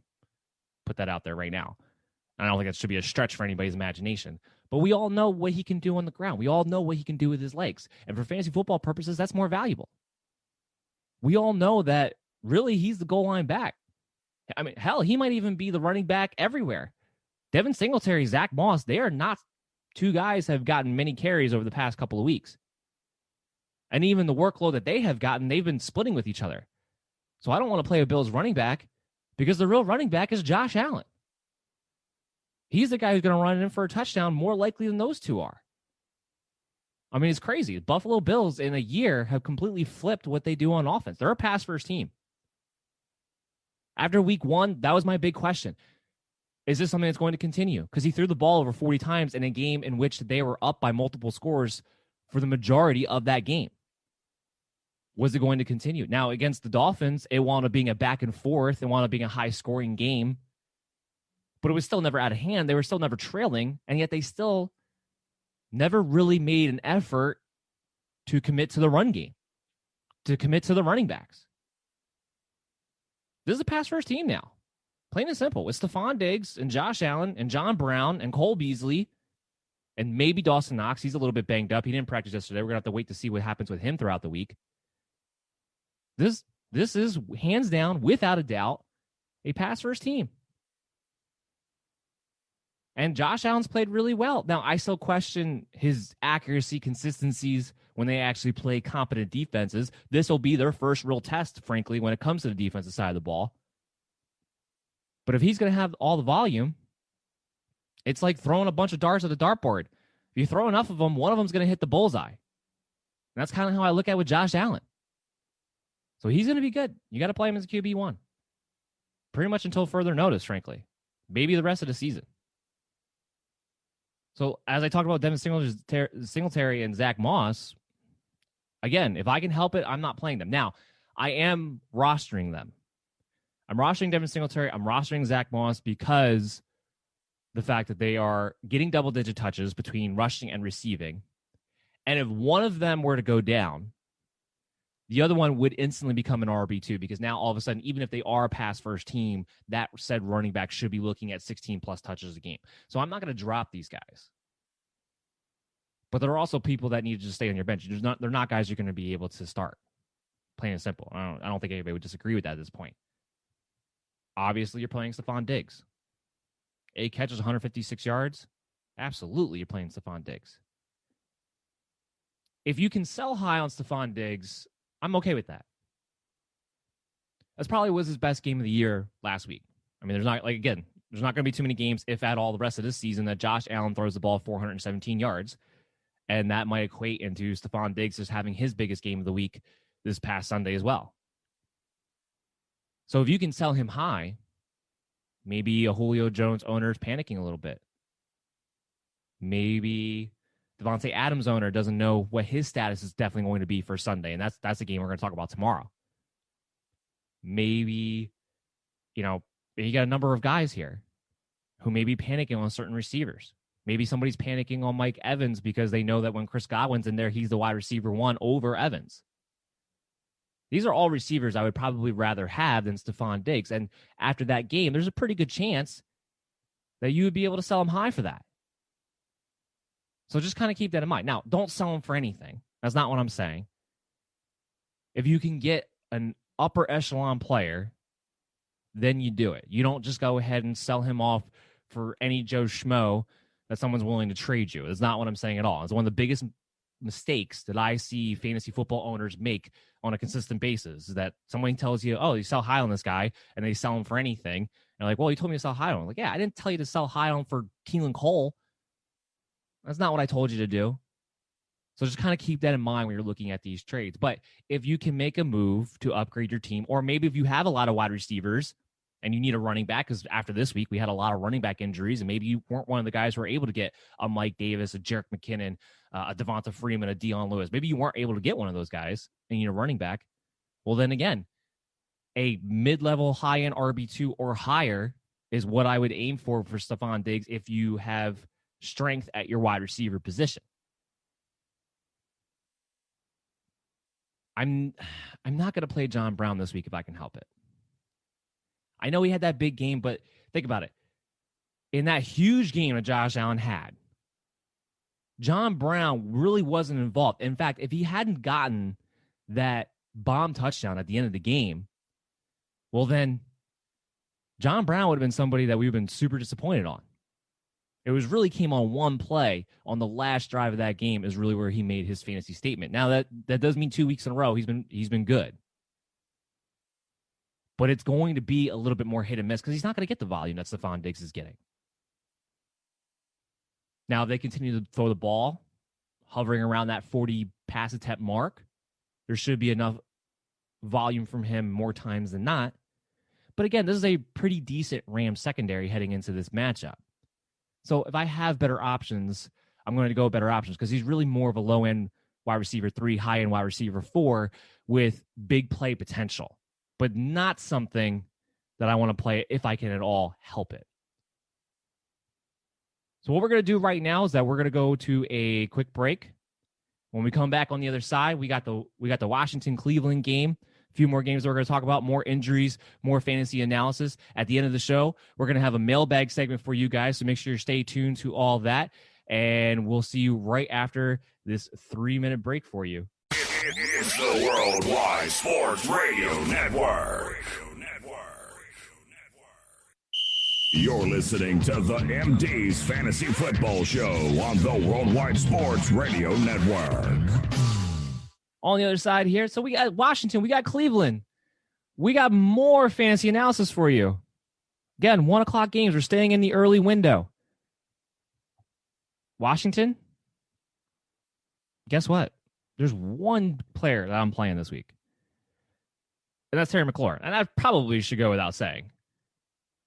put that out there right now. I don't think that should be a stretch for anybody's imagination. But we all know what he can do on the ground. We all know what he can do with his legs. And for fantasy football purposes, that's more valuable. We all know that really he's the goal line back. I mean, hell, he might even be the running back everywhere. Devin Singletary, Zach Moss, they are not two guys have gotten many carries over the past couple of weeks. And even the workload that they have gotten, they've been splitting with each other. So I don't want to play a Bills running back because the real running back is Josh Allen. He's the guy who's going to run in for a touchdown more likely than those two are. I mean, it's crazy. Buffalo Bills in a year have completely flipped what they do on offense. They're a pass-first team. After week 1, that was my big question. Is this something that's going to continue? Because he threw the ball over 40 times in a game in which they were up by multiple scores for the majority of that game. Was it going to continue? Now, against the Dolphins, it wound up being a back and forth. It wound up being a high-scoring game. But it was still never out of hand. They were still never trailing, and yet they still never really made an effort to commit to the run game, to commit to the running backs. This is a pass-first team now. Plain and simple. With Stephon Diggs and Josh Allen and John Brown and Cole Beasley and maybe Dawson Knox. He's a little bit banged up. He didn't practice yesterday. We're going to have to wait to see what happens with him throughout the week. This is, hands down, without a doubt, a pass-first team. And Josh Allen's played really well. Now, I still question his accuracy consistencies when they actually play competent defenses. This will be their first real test, frankly, when it comes to the defensive side of the ball. But if he's going to have all the volume, it's like throwing a bunch of darts at a dartboard. If you throw enough of them, one of them's going to hit the bullseye. And that's kind of how I look at it with Josh Allen. So he's going to be good. You got to play him as a QB1. Pretty much until further notice, frankly. Maybe the rest of the season. So as I talked about Devin Singletary and Zach Moss, again, if I can help it, I'm not playing them. Now, I am rostering them. I'm rostering Devin Singletary. I'm rostering Zach Moss because the fact that they are getting double-digit touches between rushing and receiving. And if one of them were to go down, the other one would instantly become an RB2 because now all of a sudden, even if they are a pass-first team, that said running back should be looking at 16-plus touches a game. So I'm not going to drop these guys. But there are also people that need to just stay on your bench. They're not guys you're going to be able to start. Plain and simple. I don't think anybody would disagree with that at this point. Obviously, you're playing Stephon Diggs. 8 catches, 156 yards. Absolutely, you're playing Stephon Diggs. If you can sell high on Stephon Diggs, I'm okay with that. That's probably was his best game of the year last week. I mean, there's not going to be too many games, if at all, the rest of this season that Josh Allen throws the ball 417 yards. And that might equate into Stephon Diggs just having his biggest game of the week this past Sunday as well. So if you can sell him high, maybe a Julio Jones owner is panicking a little bit. Maybe Devontae Adams owner doesn't know what his status is definitely going to be for Sunday, and that's the game we're going to talk about tomorrow. Maybe, you got a number of guys here who may be panicking on certain receivers. Maybe somebody's panicking on Mike Evans because they know that when Chris Godwin's in there, he's the wide receiver 1 over Evans. These are all receivers I would probably rather have than Stephon Diggs. And after that game, there's a pretty good chance that you would be able to sell him high for that. So just kind of keep that in mind. Now, don't sell him for anything. That's not what I'm saying. If you can get an upper echelon player, then you do it. You don't just go ahead and sell him off for any Joe Schmo that someone's willing to trade you. That's not what I'm saying at all. It's one of the biggest mistakes that I see fantasy football owners make on a consistent basis is that someone tells you, oh, you sell high on this guy, and they sell him for anything, And like, well, you told me to sell high on. I'm like, yeah, I didn't tell you to sell high on for Keelan Cole. That's not what I told you to do. So just kind of keep that in mind when you're looking at these trades. But if you can make a move to upgrade your team, or maybe if you have a lot of wide receivers and you need a running back, because after this week, we had a lot of running back injuries, and maybe you weren't one of the guys who were able to get a Mike Davis, a Jerick McKinnon, a Devonta Freeman, a Dion Lewis. Maybe you weren't able to get one of those guys and you need a running back. Well, then again, a mid-level high-end RB2 or higher is what I would aim for Stephon Diggs if you have strength at your wide receiver position. I'm not going to play John Brown this week if I can help it. I know he had that big game, but think about it. In that huge game that Josh Allen had, John Brown really wasn't involved. In fact, if he hadn't gotten that bomb touchdown at the end of the game, well, then John Brown would have been somebody that we've been super disappointed on. It was really came on one play on the last drive of that game is really where he made his fantasy statement. Now that does mean 2 weeks in a row he's been good. But it's going to be a little bit more hit and miss because he's not going to get the volume that Stephon Diggs is getting. Now, if they continue to throw the ball, hovering around that 40 pass attempt mark, there should be enough volume from him more times than not. But again, this is a pretty decent Rams secondary heading into this matchup. So if I have better options, I'm going to go better options because he's really more of a low-end wide receiver 3, high-end wide receiver 4 with big play potential, but not something that I want to play if I can at all help it. So what we're going to do right now is that we're going to go to a quick break. When we come back on the other side, we got the Washington-Cleveland game. A few more games that we're going to talk about, more injuries, more fantasy analysis. At the end of the show, we're going to have a mailbag segment for you guys, so make sure you stay tuned to all that, and we'll see you right after this 3-minute break for you. It's the Worldwide Sports Radio Network. You're listening to the MD's Fantasy Football Show on the Worldwide Sports Radio Network. On the other side here, so we got Washington, we got Cleveland. We got more fantasy analysis for you. Again, 1 o'clock games. We're staying in the early window. Washington, guess what? There's one player that I'm playing this week, and that's Terry McLaurin. And that probably should go without saying.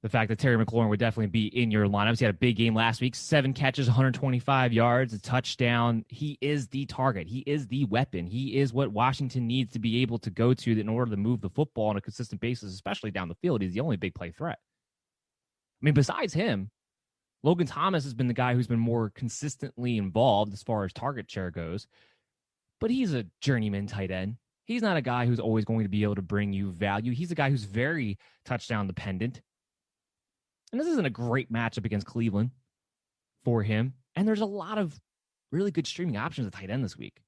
The fact that Terry McLaurin would definitely be in your lineups. He had a big game last week, 7 catches, 125 yards, a touchdown. He is the target. He is the weapon. He is what Washington needs to be able to go to in order to move the football on a consistent basis, especially down the field. He's the only big play threat. I mean, besides him, Logan Thomas has been the guy who's been more consistently involved as far as target share goes, but he's a journeyman tight end. He's not a guy who's always going to be able to bring you value. He's a guy who's very touchdown dependent. And this isn't a great matchup against Cleveland for him. And there's a lot of really good streaming options at tight end this week.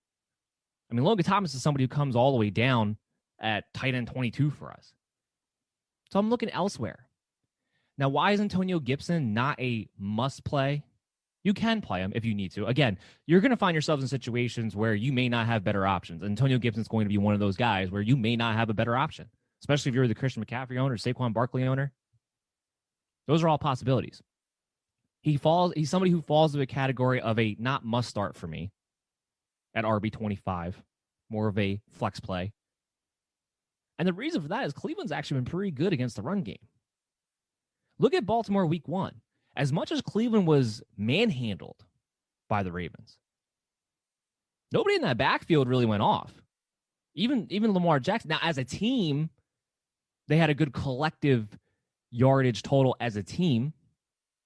I mean, Logan Thomas is somebody who comes all the way down at tight end 22 for us. So I'm looking elsewhere. Now, why is Antonio Gibson not a must play? You can play him if you need to. Again, you're going to find yourselves in situations where you may not have better options. Antonio Gibson's going to be one of those guys where you may not have a better option, especially if you're the Christian McCaffrey owner, Saquon Barkley owner. Those are all possibilities. He's somebody who falls into a category of a not must start for me at RB25, more of a flex play. And the reason for that is Cleveland's actually been pretty good against the run game. Look at Baltimore week 1. As much as Cleveland was manhandled by the Ravens, nobody in that backfield really went off. Even Lamar Jackson. Now, as a team, they had a good collective yardage total as a team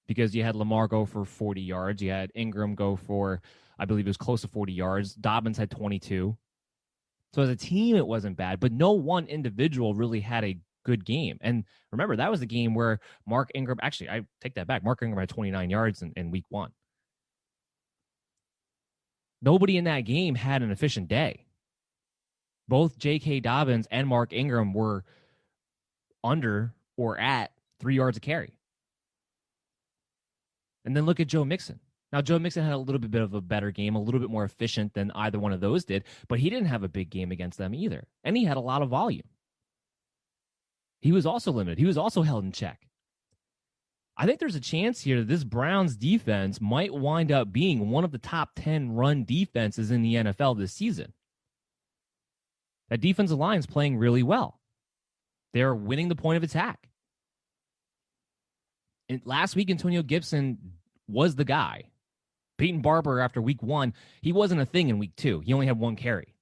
because you had Lamar go for 40 yards. You had Ingram go for, I believe it was close to 40 yards. Dobbins had 22. So as a team, it wasn't bad, but no one individual really had a good game. And remember, that was the game where Mark Ingram, actually, I take that back. Mark Ingram had 29 yards in week 1. Nobody in that game had an efficient day. Both J.K. Dobbins and Mark Ingram were under or at 3 yards a carry. And then look at Joe Mixon. Now, Joe Mixon had a little bit of a better game, a little bit more efficient than either one of those did, but he didn't have a big game against them either. And he had a lot of volume. He was also limited. He was also held in check. I think there's a chance here that this Browns defense might wind up being one of the top 10 run defenses in the NFL this season. That defensive line is playing really well. They're winning the point of attack. And last week, Antonio Gibson was the guy. Peyton Barber, after week 1, he wasn't a thing in week 2. He only had 1 carry.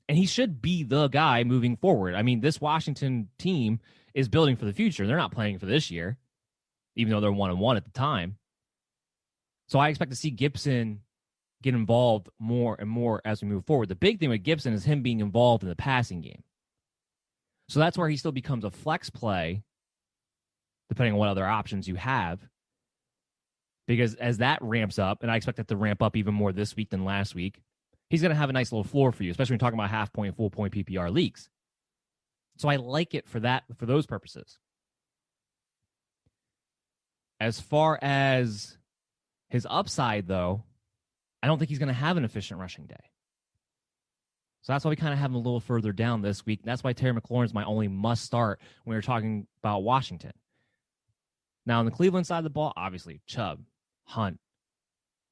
And he should be the guy moving forward. I mean, this Washington team is building for the future. They're not playing for this year, even though they're 1-1 at the time. So I expect to see Gibson get involved more and more as we move forward. The big thing with Gibson is him being involved in the passing game. So that's where he still becomes a flex play, depending on what other options you have. Because as that ramps up, and I expect it to ramp up even more this week than last week, he's going to have a nice little floor for you, especially when you're talking about half-point, full-point PPR leagues. So I like it for those purposes. As far as his upside, though, I don't think he's going to have an efficient rushing day. So that's why we kind of have him a little further down this week. That's why Terry McLaurin is my only must start when we're talking about Washington. Now, on the Cleveland side of the ball, obviously, Chubb, Hunt.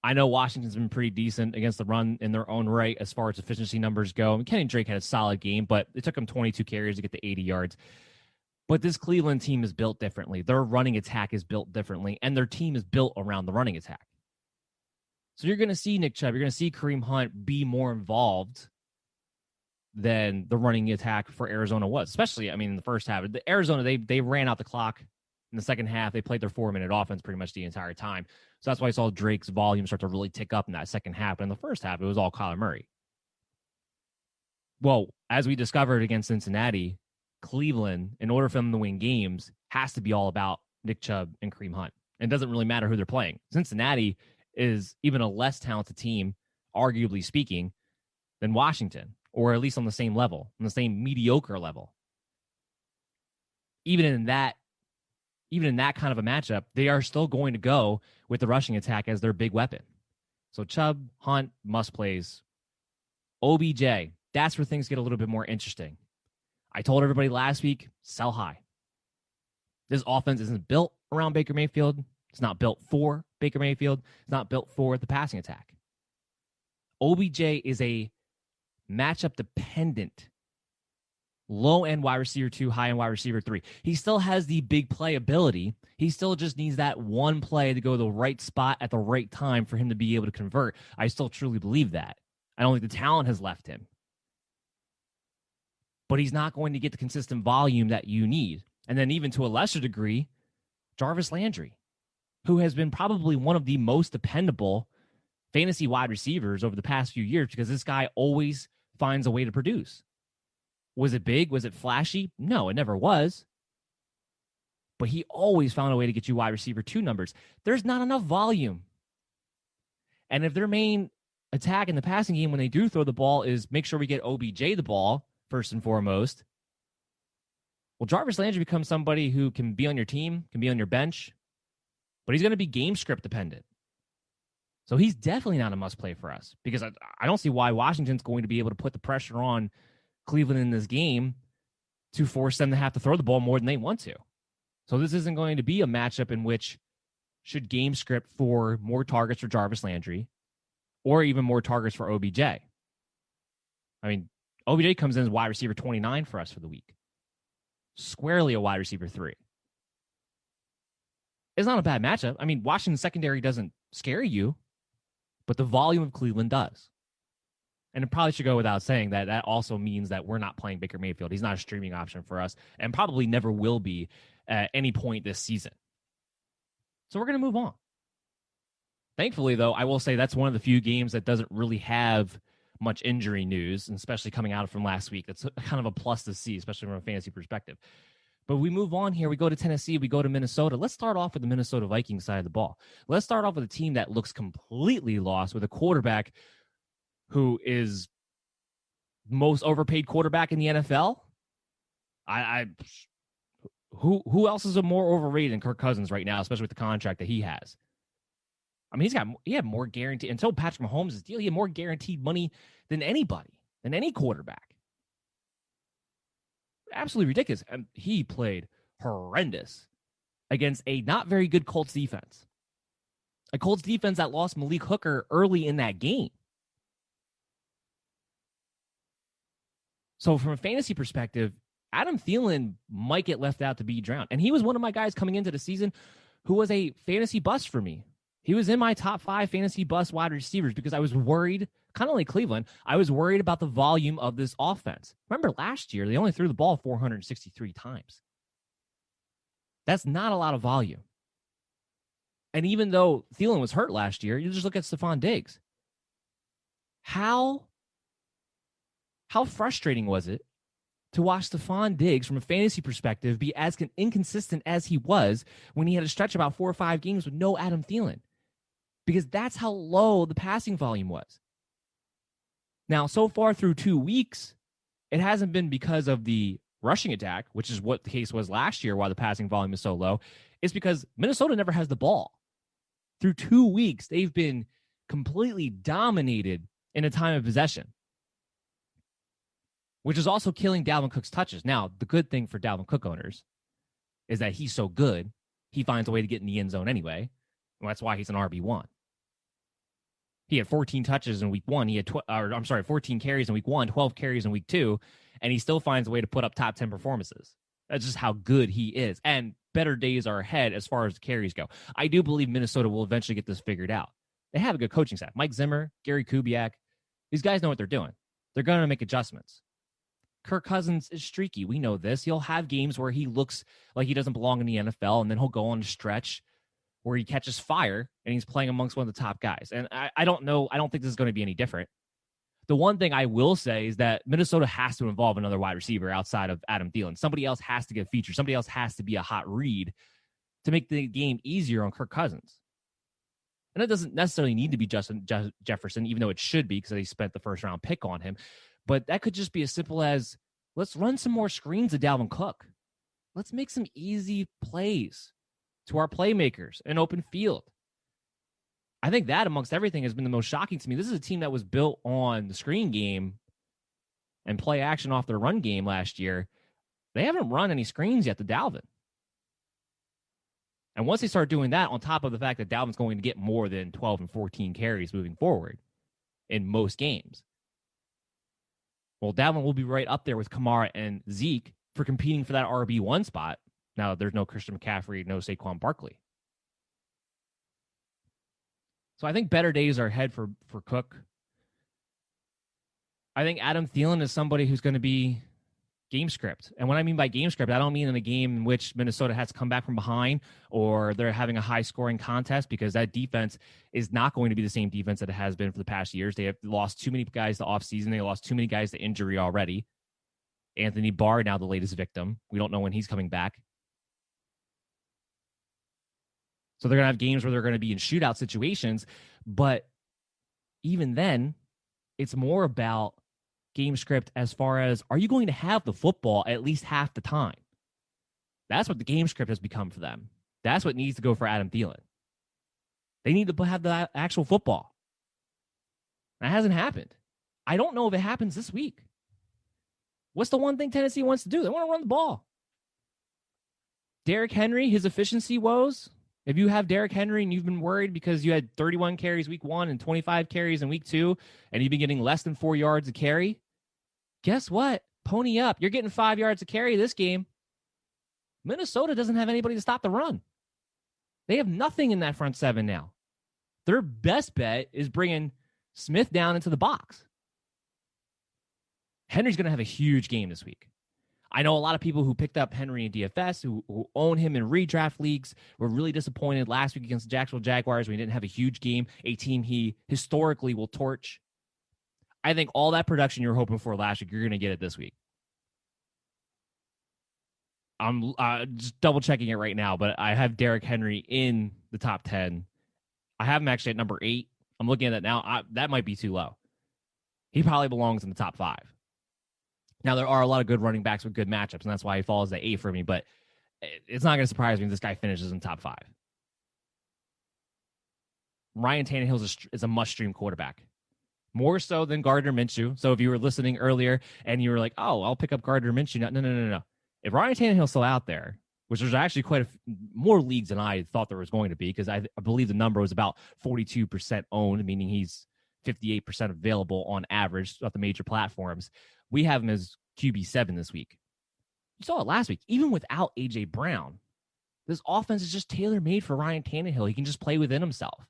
I know Washington's been pretty decent against the run in their own right as far as efficiency numbers go. I mean, Kenny Drake had a solid game, but it took him 22 carries to get to 80 yards. But this Cleveland team is built differently. Their running attack is built differently, and their team is built around the running attack. So you're going to see Nick Chubb, you're going to see Kareem Hunt be more involved than the running attack for Arizona was, especially, I mean, in the first half. The Arizona, they ran out the clock in the second half. They played their 4-minute offense pretty much the entire time. So that's why I saw Drake's volume start to really tick up in that second half. But in the first half, it was all Kyler Murray. Well, as we discovered against Cincinnati, Cleveland, in order for them to win games, has to be all about Nick Chubb and Kareem Hunt. And it doesn't really matter who they're playing. Cincinnati is even a less talented team, arguably speaking, than Washington, or at least on the same level, on the same mediocre level. Even in that kind of a matchup, they are still going to go with the rushing attack as their big weapon. So Chubb, Hunt, must plays. OBJ, that's where things get a little bit more interesting. I told everybody last week, sell high. This offense isn't built around Baker Mayfield. It's not built for Baker Mayfield. It's not built for the passing attack. OBJ is a matchup dependent low-end wide receiver 2, high-end wide receiver 3. He still has the big play ability. He still just needs that one play to go to the right spot at the right time for him to be able to convert. I still truly believe that. I don't think the talent has left him. But he's not going to get the consistent volume that you need. And then even to a lesser degree, Jarvis Landry, who has been probably one of the most dependable fantasy wide receivers over the past few years because this guy always finds a way to produce. Was it big? Was it flashy? No, it never was. But he always found a way to get you wide receiver 2 numbers. There's not enough volume. And if their main attack in the passing game when they do throw the ball is make sure we get OBJ the ball, first and foremost, well, Jarvis Landry becomes somebody who can be on your team, can be on your bench, but he's going to be game script dependent. So he's definitely not a must-play for us because I don't see why Washington's going to be able to put the pressure on Cleveland in this game to force them to have to throw the ball more than they want to. So this isn't going to be a matchup in which should game script for more targets for Jarvis Landry or even more targets for OBJ. I mean, OBJ comes in as wide receiver 29 for us for the week. Squarely a wide receiver 3. It's not a bad matchup. I mean, Washington's secondary doesn't scare you, but the volume of Cleveland does. And it probably should go without saying that that also means that we're not playing Baker Mayfield. He's not a streaming option for us and probably never will be at any point this season. So we're going to move on. Thankfully, though, I will say that's one of the few games that doesn't really have much injury news, and especially coming out from last week. That's kind of a plus to see, especially from a fantasy perspective. But we move on here. We go to Tennessee. We go to Minnesota. Let's start off with the Minnesota Vikings side of the ball. Let's start off with a team that looks completely lost with a quarterback who is most overpaid quarterback in the NFL. Who else is a more overrated than Kirk Cousins right now, especially with the contract that he has? I mean, he had more guaranteed until Patrick Mahomes' deal. He had more guaranteed money than anybody, than any quarterback. Absolutely ridiculous. And he played horrendous against a not very good Colts defense. A Colts defense that lost Malik Hooker early in that game. So from a fantasy perspective, Adam Thielen might get left out to be drowned. And he was one of my guys coming into the season who was a fantasy bust for me. He was in my top 5 fantasy bust wide receivers because I was worried, kind of like Cleveland, I was worried about the volume of this offense. Remember last year, they only threw the ball 463 times. That's not a lot of volume. And even though Thielen was hurt last year, you just look at Stephon Diggs. How frustrating was it to watch Stephon Diggs from a fantasy perspective be as inconsistent as he was when he had to stretch about 4 or 5 games with no Adam Thielen? Because that's how low the passing volume was. Now, so far through 2 weeks, it hasn't been because of the rushing attack, which is what the case was last year why the passing volume is so low. It's because Minnesota never has the ball. Through 2 weeks, they've been completely dominated in a time of possession, which is also killing Dalvin Cook's touches. Now, the good thing for Dalvin Cook owners is that he's so good, he finds a way to get in the end zone anyway. And that's why he's an RB1. He had 14 touches in week 1. He had 14 carries in week 1, 12 carries in week 2, and he still finds a way to put up top 10 performances. That's just how good he is. And better days are ahead as far as the carries go. I do believe Minnesota will eventually get this figured out. They have a good coaching staff. Mike Zimmer, Gary Kubiak, these guys know what they're doing. They're going to make adjustments. Kirk Cousins is streaky. We know this. He'll have games where he looks like he doesn't belong in the NFL, and then he'll go on a stretch where he catches fire and he's playing amongst one of the top guys. And I don't know. I don't think this is going to be any different. The one thing I will say is that Minnesota has to involve another wide receiver outside of Adam Thielen. Somebody else has to get featured. Somebody else has to be a hot read to make the game easier on Kirk Cousins. And it doesn't necessarily need to be Justin Jefferson, even though it should be because they spent the first-round pick on him. But that could just be as simple as, let's run some more screens to Dalvin Cook. Let's make some easy plays to our playmakers in open field. I think that, amongst everything, has been the most shocking to me. This is a team that was built on the screen game and play action off their run game last year. They haven't run any screens yet to Dalvin. And once they start doing that, on top of the fact that Dalvin's going to get more than 12 and 14 carries moving forward in most games, well, Dalvin will be right up there with Kamara and Zeke for competing for that RB1 spot. Now, there's no Christian McCaffrey, no Saquon Barkley. So I think better days are ahead for Cook. I think Adam Thielen is somebody who's going to be game script. And what I mean by game script, I don't mean in a game in which Minnesota has to come back from behind or they're having a high-scoring contest, because that defense is not going to be the same defense that it has been for the past years. They have lost too many guys to offseason. They lost too many guys to injury already. Anthony Barr, now the latest victim. We don't know when he's coming back. So they're going to have games where they're going to be in shootout situations. But even then, it's more about game script as far as, are you going to have the football at least half the time? That's what the game script has become for them. That's what needs to go for Adam Thielen. They need to have the actual football. That hasn't happened. I don't know if it happens this week. What's the one thing Tennessee wants to do? They want to run the ball. Derrick Henry, his efficiency woes. If you have Derrick Henry and you've been worried because you had 31 carries week 1 and 25 carries in week 2, and you've been getting less than 4 yards a carry, guess what? Pony up. You're getting 5 yards a carry this game. Minnesota doesn't have anybody to stop the run. They have nothing in that front seven now. Their best bet is bringing Smith down into the box. Henry's going to have a huge game this week. I know a lot of people who picked up Henry in DFS, who own him in redraft leagues, were really disappointed last week against the Jacksonville Jaguars when he didn't have a huge game, a team he historically will torch. I think all that production you were hoping for last week, you're going to get it this week. I'm just double-checking it right now, but I have Derrick Henry in the top 10. I have him actually at number 8. I'm looking at that now. That might be too low. He probably belongs in the top 5. Now, there are a lot of good running backs with good matchups, and that's why he falls at 8 for me, but it's not going to surprise me if this guy finishes in top 5. Ryan Tannehill is a must-stream quarterback, more so than Gardner Minshew. So if you were listening earlier and you were like, oh, I'll pick up Gardner Minshew. No. If Ryan Tannehill's still out there, which there's actually quite more leagues than I thought there was going to be, because I believe the number was about 42% owned, meaning he's 58% available on average throughout the major platforms. We have him as QB7 this week. You saw it last week. Even without A.J. Brown, this offense is just tailor-made for Ryan Tannehill. He can just play within himself.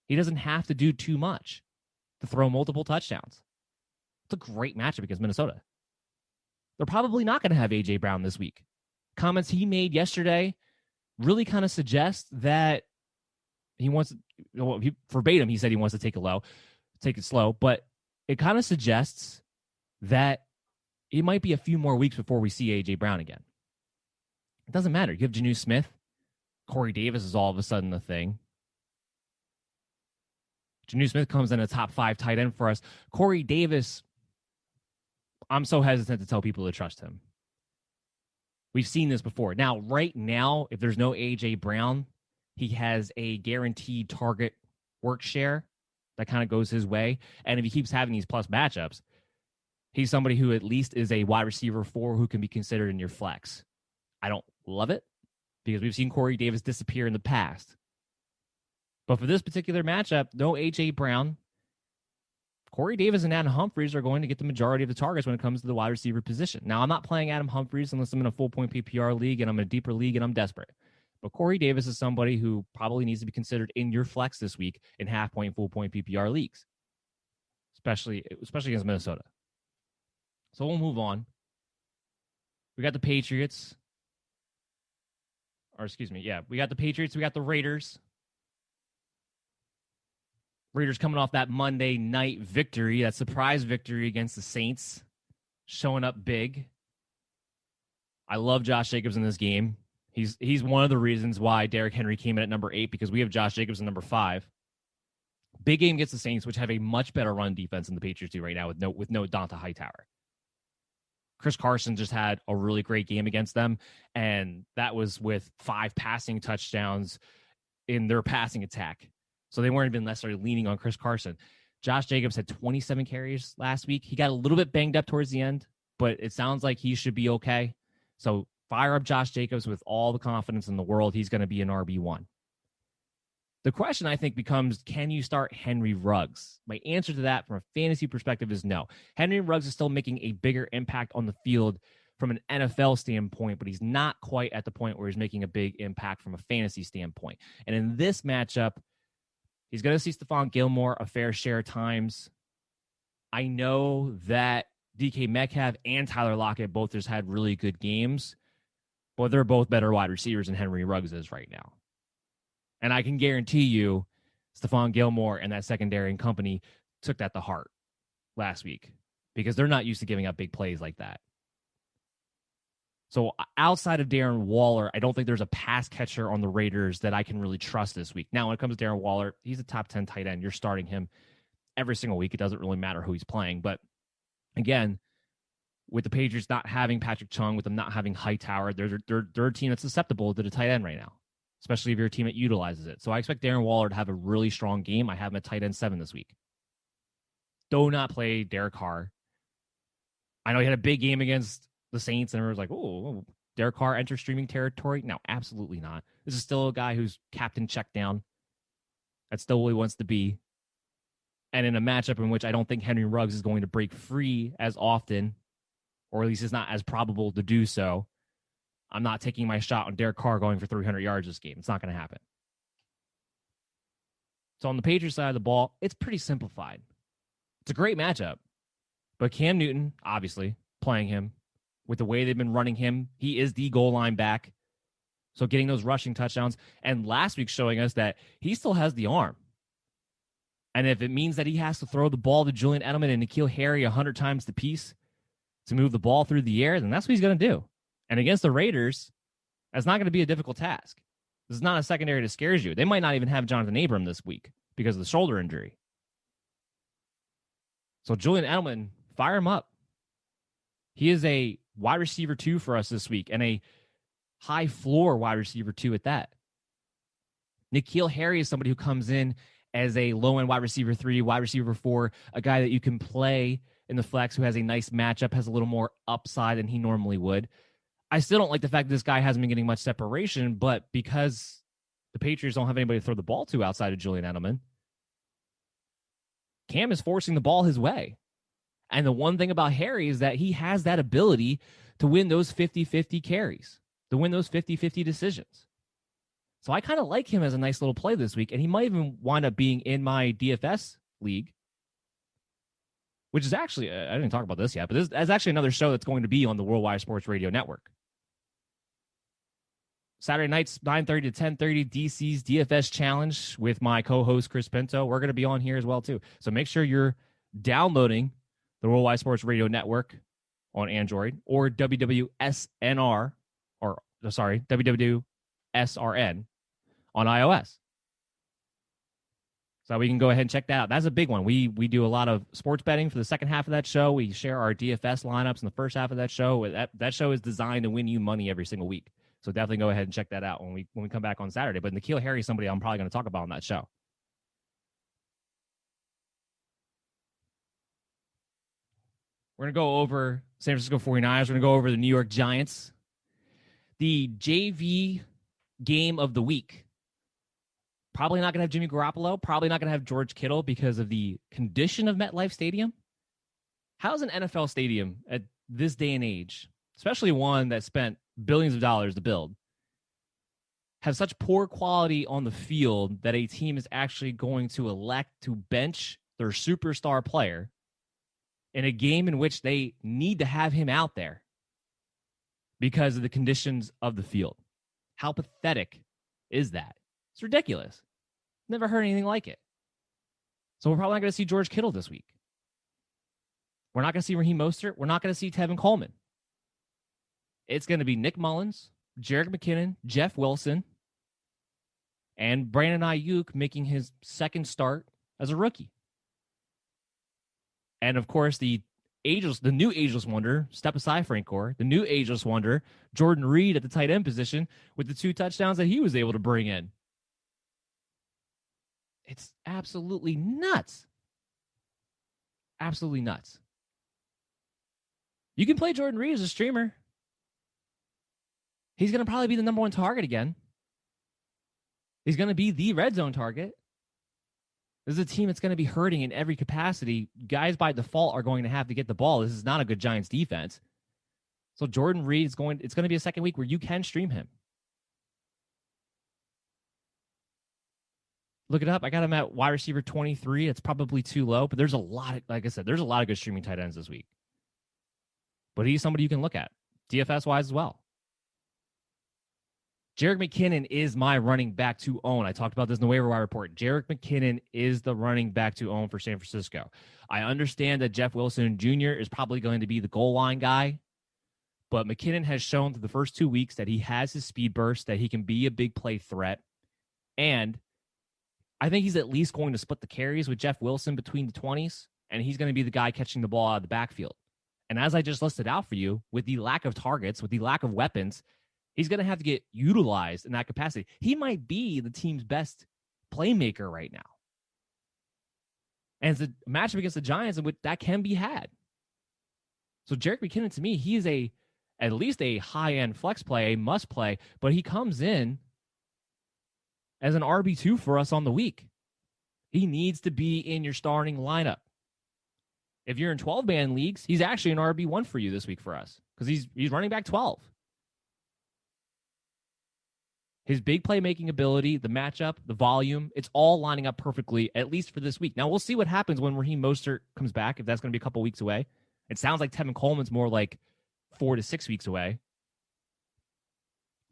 He doesn't have to do too much to throw multiple touchdowns. It's a great matchup against Minnesota. They're probably not going to have A.J. Brown this week. Comments he made yesterday really kind of suggest that he wants to, verbatim, he said he wants to take it slow, but it kind of suggests that it might be a few more weeks before we see A.J. Brown again. It doesn't matter. You have Jonnu Smith. Corey Davis is all of a sudden the thing. Jonnu Smith comes in a top 5 tight end for us. Corey Davis, I'm so hesitant to tell people to trust him. We've seen this before. Now, right now, if there's no A.J. Brown, he has a guaranteed target work share that kind of goes his way. And if he keeps having these plus matchups, he's somebody who at least is a wide receiver 4 who can be considered in your flex. I don't love it because we've seen Corey Davis disappear in the past. But for this particular matchup, no A.J. Brown. Corey Davis and Adam Humphries are going to get the majority of the targets when it comes to the wide receiver position. Now, I'm not playing Adam Humphries unless I'm in a full-point PPR league and I'm in a deeper league and I'm desperate. But Corey Davis is somebody who probably needs to be considered in your flex this week in half-point, full-point PPR leagues, especially against Minnesota. So we'll move on. We got the Patriots. We got the Patriots. We got the Raiders. Raiders coming off that Monday night victory, that surprise victory against the Saints, showing up big. I love Josh Jacobs in this game. He's one of the reasons why Derrick Henry came in at number 8, because we have Josh Jacobs in number 5. Big game against the Saints, which have a much better run defense than the Patriots do right now with no Donta Hightower. Chris Carson just had a really great game against them, and that was with 5 passing touchdowns in their passing attack. So they weren't even necessarily leaning on Chris Carson. Josh Jacobs had 27 carries last week. He got a little bit banged up towards the end, but it sounds like he should be okay. So fire up Josh Jacobs with all the confidence in the world. He's going to be an RB1. The question, I think, becomes, can you start Henry Ruggs? My answer to that from a fantasy perspective is no. Henry Ruggs is still making a bigger impact on the field from an NFL standpoint, but he's not quite at the point where he's making a big impact from a fantasy standpoint. And in this matchup, he's going to see Stephon Gilmore a fair share of times. I know that DK Metcalf and Tyler Lockett both just had really good games, but they're both better wide receivers than Henry Ruggs is right now. And I can guarantee you Stephon Gilmore and that secondary and company took that to heart last week because they're not used to giving up big plays like that. So outside of Darren Waller, I don't think there's a pass catcher on the Raiders that I can really trust this week. Now, when it comes to Darren Waller, he's a top 10 tight end. You're starting him every single week. It doesn't really matter who he's playing. But again, with the Patriots not having Patrick Chung, with them not having Hightower, they're a team that's susceptible to the tight end right now, especially if you're a team that utilizes it. So I expect Darren Waller to have a really strong game. I have him at tight end 7 this week. Do not play Derek Carr. I know he had a big game against the Saints, and everyone's like, oh, Derek Carr enters streaming territory? No, absolutely not. This is still a guy who's captain check down. That's still what he wants to be. And in a matchup in which I don't think Henry Ruggs is going to break free as often, or at least it's not as probable to do so, I'm not taking my shot on Derek Carr going for 300 yards this game. It's not going to happen. So on the Patriots side of the ball, it's pretty simplified. It's a great matchup. But Cam Newton, obviously, playing him, with the way they've been running him, he is the goal line back. So getting those rushing touchdowns. And last week showing us that he still has the arm. And if it means that he has to throw the ball to Julian Edelman and N'Keal Harry 100 times the piece to move the ball through the air, then that's what he's going to do. And against the Raiders, that's not going to be a difficult task. This is not a secondary that scares you. They might not even have Jonathan Abram this week because of the shoulder injury. So Julian Edelman, fire him up. He is a wide receiver 2 for us this week, and a high floor wide receiver 2 at that. N'Keal Harry is somebody who comes in as a low-end wide receiver 3, wide receiver 4, a guy that you can play in the flex who has a nice matchup, has a little more upside than he normally would. I still don't like the fact that this guy hasn't been getting much separation, but because the Patriots don't have anybody to throw the ball to outside of Julian Edelman, Cam is forcing the ball his way. And the one thing about Harry is that he has that ability to win those 50-50 carries, to win those 50-50 decisions. So I kind of like him as a nice little play this week, and he might even wind up being in my DFS league, which is actually, I didn't talk about this yet, but that's actually another show that's going to be on the Worldwide Sports Radio Network. Saturday nights, 9:30 to 10:30, DC's DFS Challenge with my co-host, Chris Pinto. We're going to be on here as well, too. So make sure you're downloading the Worldwide Sports Radio Network on Android or WWSRN on iOS. So we can go ahead and check that out. That's a big one. We do a lot of sports betting for the second half of that show. We share our DFS lineups in the first half of that show. That show is designed to win you money every single week. So definitely go ahead and check that out when we come back on Saturday. But N'Keal Harry is somebody I'm probably going to talk about on that show. We're going to go over San Francisco 49ers. We're going to go over the New York Giants. The JV game of the week. Probably not going to have Jimmy Garoppolo. Probably not going to have George Kittle because of the condition of MetLife Stadium. How's an NFL stadium at this day and age, especially one that spent billions of dollars to build, have such poor quality on the field that a team is actually going to elect to bench their superstar player in a game in which they need to have him out there because of the conditions of the field? How pathetic is that? It's ridiculous. Never heard anything like it. So we're probably not going to see George Kittle this week. We're not going to see Raheem Mostert. We're not going to see Tevin Coleman. It's going to be Nick Mullins, Jerick McKinnon, Jeff Wilson, and Brandon Ayuk making his second start as a rookie. And, of course, the new ageless wonder, step aside Frank Gore, the new ageless wonder, Jordan Reed at the tight end position with the 2 touchdowns that he was able to bring in. It's absolutely nuts. Absolutely nuts. You can play Jordan Reed as a streamer. He's going to probably be the number 1 target again. He's going to be the red zone target. This is a team that's going to be hurting in every capacity. Guys by default are going to have to get the ball. This is not a good Giants defense. So Jordan Reed it's going to be a second week where you can stream him. Look it up. I got him at wide receiver 23. It's probably too low, but there's a lot of good streaming tight ends this week. But he's somebody you can look at, DFS-wise as well. Jerick McKinnon is my running back to own. I talked about this in the waiver wire report. Jerick McKinnon is the running back to own for San Francisco. I understand that Jeff Wilson Jr. is probably going to be the goal line guy, but McKinnon has shown through the first 2 weeks that he has his speed burst, that he can be a big play threat, and I think he's at least going to split the carries with Jeff Wilson between the 20s, and he's going to be the guy catching the ball out of the backfield. And as I just listed out for you, with the lack of targets, with the lack of weapons, he's going to have to get utilized in that capacity. He might be the team's best playmaker right now. And it's a matchup against the Giants in which that can be had. So Jerick McKinnon, to me, he is at least a high-end flex play, a must play, but he comes in as an RB2 for us on the week. He needs to be in your starting lineup. If you're in 12-man leagues, he's actually an RB1 for you this week for us because he's running back 12. His big playmaking ability, the matchup, the volume, it's all lining up perfectly, at least for this week. Now, we'll see what happens when Raheem Mostert comes back, if that's going to be a couple weeks away. It sounds like Tevin Coleman's more like 4 to 6 weeks away.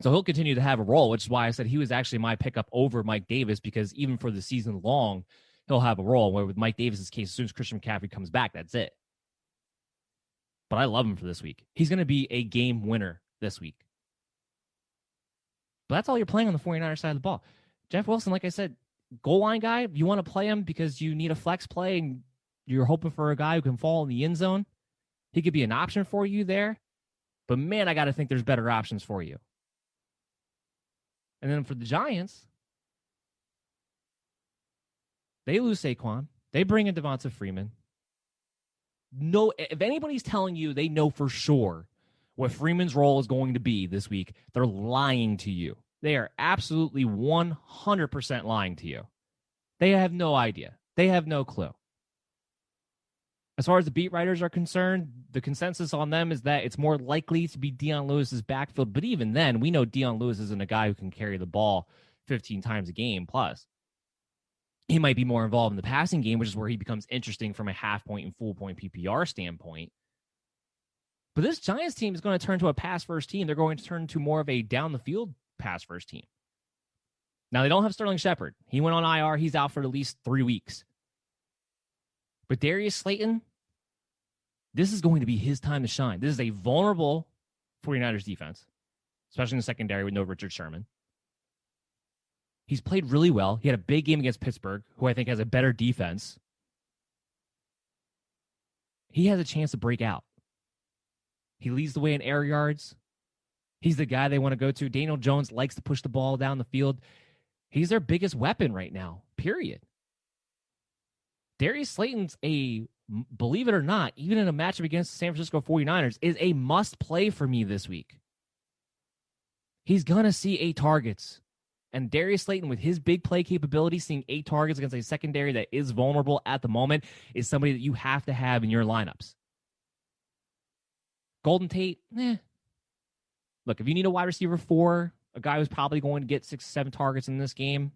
So he'll continue to have a role, which is why I said he was actually my pickup over Mike Davis, because even for the season long, he'll have a role, where with Mike Davis's case, as soon as Christian McCaffrey comes back, that's it. But I love him for this week. He's going to be a game winner this week. But that's all you're playing on the 49ers side of the ball. Jeff Wilson, like I said, goal line guy, you want to play him because you need a flex play and you're hoping for a guy who can fall in the end zone. He could be an option for you there. But, man, I got to think there's better options for you. And then for the Giants, they lose Saquon. They bring in Devonta Freeman. No, if anybody's telling you they know for sure what Freeman's role is going to be this week, they're lying to you. They are absolutely 100% lying to you. They have no idea. They have no clue. As far as the beat writers are concerned, the consensus on them is that it's more likely to be Dion Lewis's backfield. But even then, we know Dion Lewis isn't a guy who can carry the ball 15 times a game. Plus, he might be more involved in the passing game, which is where he becomes interesting from a half-point and full-point PPR standpoint. But this Giants team is going to turn to a pass-first team. They're going to turn to more of a down-the-field pass-first team. Now, they don't have Sterling Shepard. He went on IR. He's out for at least 3 weeks. But Darius Slayton, this is going to be his time to shine. This is a vulnerable 49ers defense, especially in the secondary with no Richard Sherman. He's played really well. He had a big game against Pittsburgh, who I think has a better defense. He has a chance to break out. He leads the way in air yards. He's the guy they want to go to. Daniel Jones likes to push the ball down the field. He's their biggest weapon right now, period. Darius Slayton's believe it or not, even in a matchup against the San Francisco 49ers, is a must-play for me this week. He's going to see 8 targets. And Darius Slayton, with his big play capability, seeing 8 targets against a secondary that is vulnerable at the moment, is somebody that you have to have in your lineups. Golden Tate, Look, if you need a wide receiver 4, a guy who's probably going to get 6 or 7 targets in this game,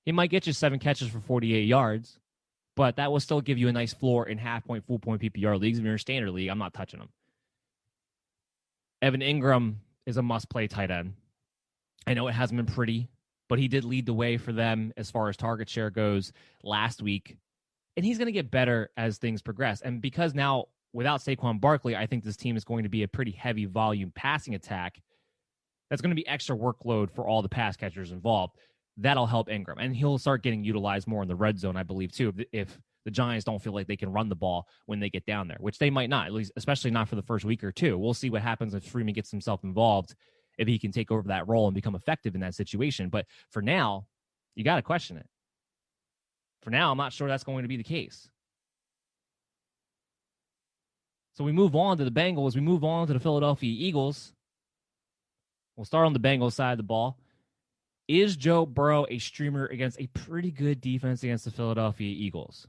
he might get you 7 catches for 48 yards. But that will still give you a nice floor in half-point, full-point PPR leagues. If you're in a standard league, I'm not touching him. Evan Ingram is a must-play tight end. I know it hasn't been pretty, but he did lead the way for them as far as target share goes last week. And he's going to get better as things progress. And because now, without Saquon Barkley, I think this team is going to be a pretty heavy volume passing attack. That's going to be extra workload for all the pass catchers involved. That'll help Ingram. And he'll start getting utilized more in the red zone, I believe, too, if the Giants don't feel like they can run the ball when they get down there, which they might not, at least, especially not for the first week or two. We'll see what happens if Freeman gets himself involved, if he can take over that role and become effective in that situation. But for now, you got to question it. For now, I'm not sure that's going to be the case. So we move on to the Bengals. We move on to the Philadelphia Eagles. We'll start on the Bengals side of the ball. Is Joe Burrow a streamer against a pretty good defense against the Philadelphia Eagles?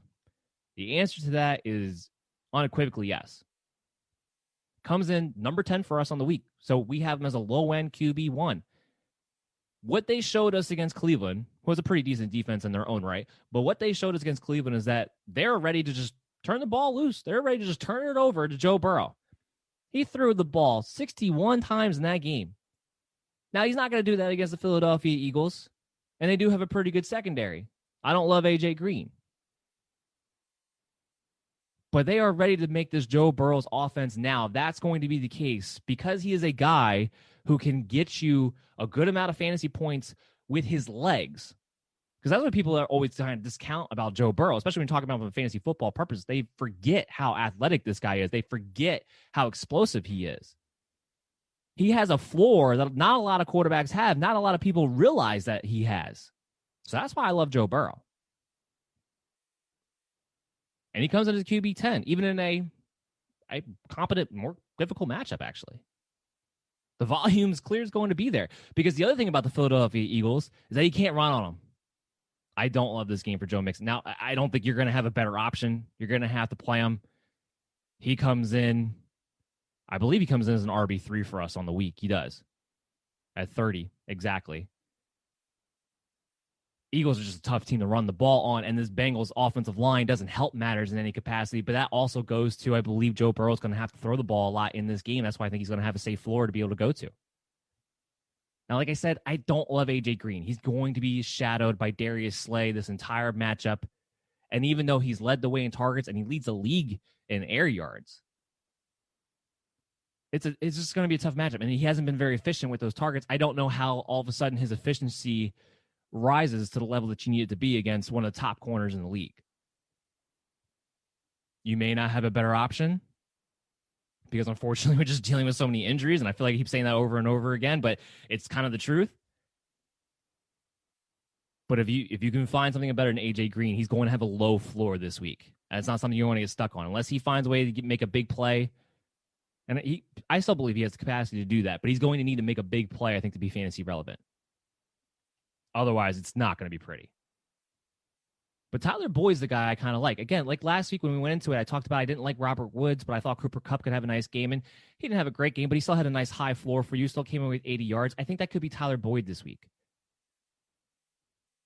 The answer to that is unequivocally yes. Comes in number 10 for us on the week. So we have him as a low-end QB1. What they showed us against Cleveland was a pretty decent defense in their own right. But what they showed us against Cleveland is that they're ready to just turn the ball loose. They're ready to just turn it over to Joe Burrow. He threw the ball 61 times in that game. Now, he's not going to do that against the Philadelphia Eagles, and they do have a pretty good secondary. I don't love A.J. Green. But they are ready to make this Joe Burrow's offense now. That's going to be the case because he is a guy who can get you a good amount of fantasy points with his legs. Because that's what people are always trying to discount about Joe Burrow, especially when you talk about him for fantasy football purposes. They forget how athletic this guy is. They forget how explosive he is. He has a floor that not a lot of quarterbacks have. Not a lot of people realize that he has. So that's why I love Joe Burrow. And he comes in as QB 10, even in a competent, more difficult matchup, actually. The volume's clear is going to be there. Because the other thing about the Philadelphia Eagles is that you can't run on them. I don't love this game for Joe Mixon. Now, I don't think you're going to have a better option. You're going to have to play him. He comes in. I believe he comes in as an RB3 for us on the week. He does. At 30, exactly. Eagles are just a tough team to run the ball on, and this Bengals offensive line doesn't help matters in any capacity, but that also goes to, I believe, Joe Burrow's going to have to throw the ball a lot in this game. That's why I think he's going to have a safe floor to be able to go to. Now, like I said, I don't love A.J. Green. He's going to be shadowed by Darius Slay this entire matchup, and even though he's led the way in targets and he leads the league in air yards, it's just going to be a tough matchup, and he hasn't been very efficient with those targets. I don't know how all of a sudden his efficiency rises to the level that you need it to be against one of the top corners in the league. You may not have a better option because, unfortunately, we're just dealing with so many injuries, and I feel like I keep saying that over and over again, but it's kind of the truth. But if you can find something better than A.J. Green, he's going to have a low floor this week. And it's not something you want to get stuck on. Unless he finds a way to make a big play And I still believe he has the capacity to do that, but he's going to need to make a big play, I think, to be fantasy relevant. Otherwise, it's not going to be pretty. But Tyler Boyd's the guy I kind of like. Again, like last week when we went into it, I talked about I didn't like Robert Woods, but I thought Cooper Kupp could have a nice game. And he didn't have a great game, but he still had a nice high floor for you. Still came in with 80 yards. I think that could be Tyler Boyd this week.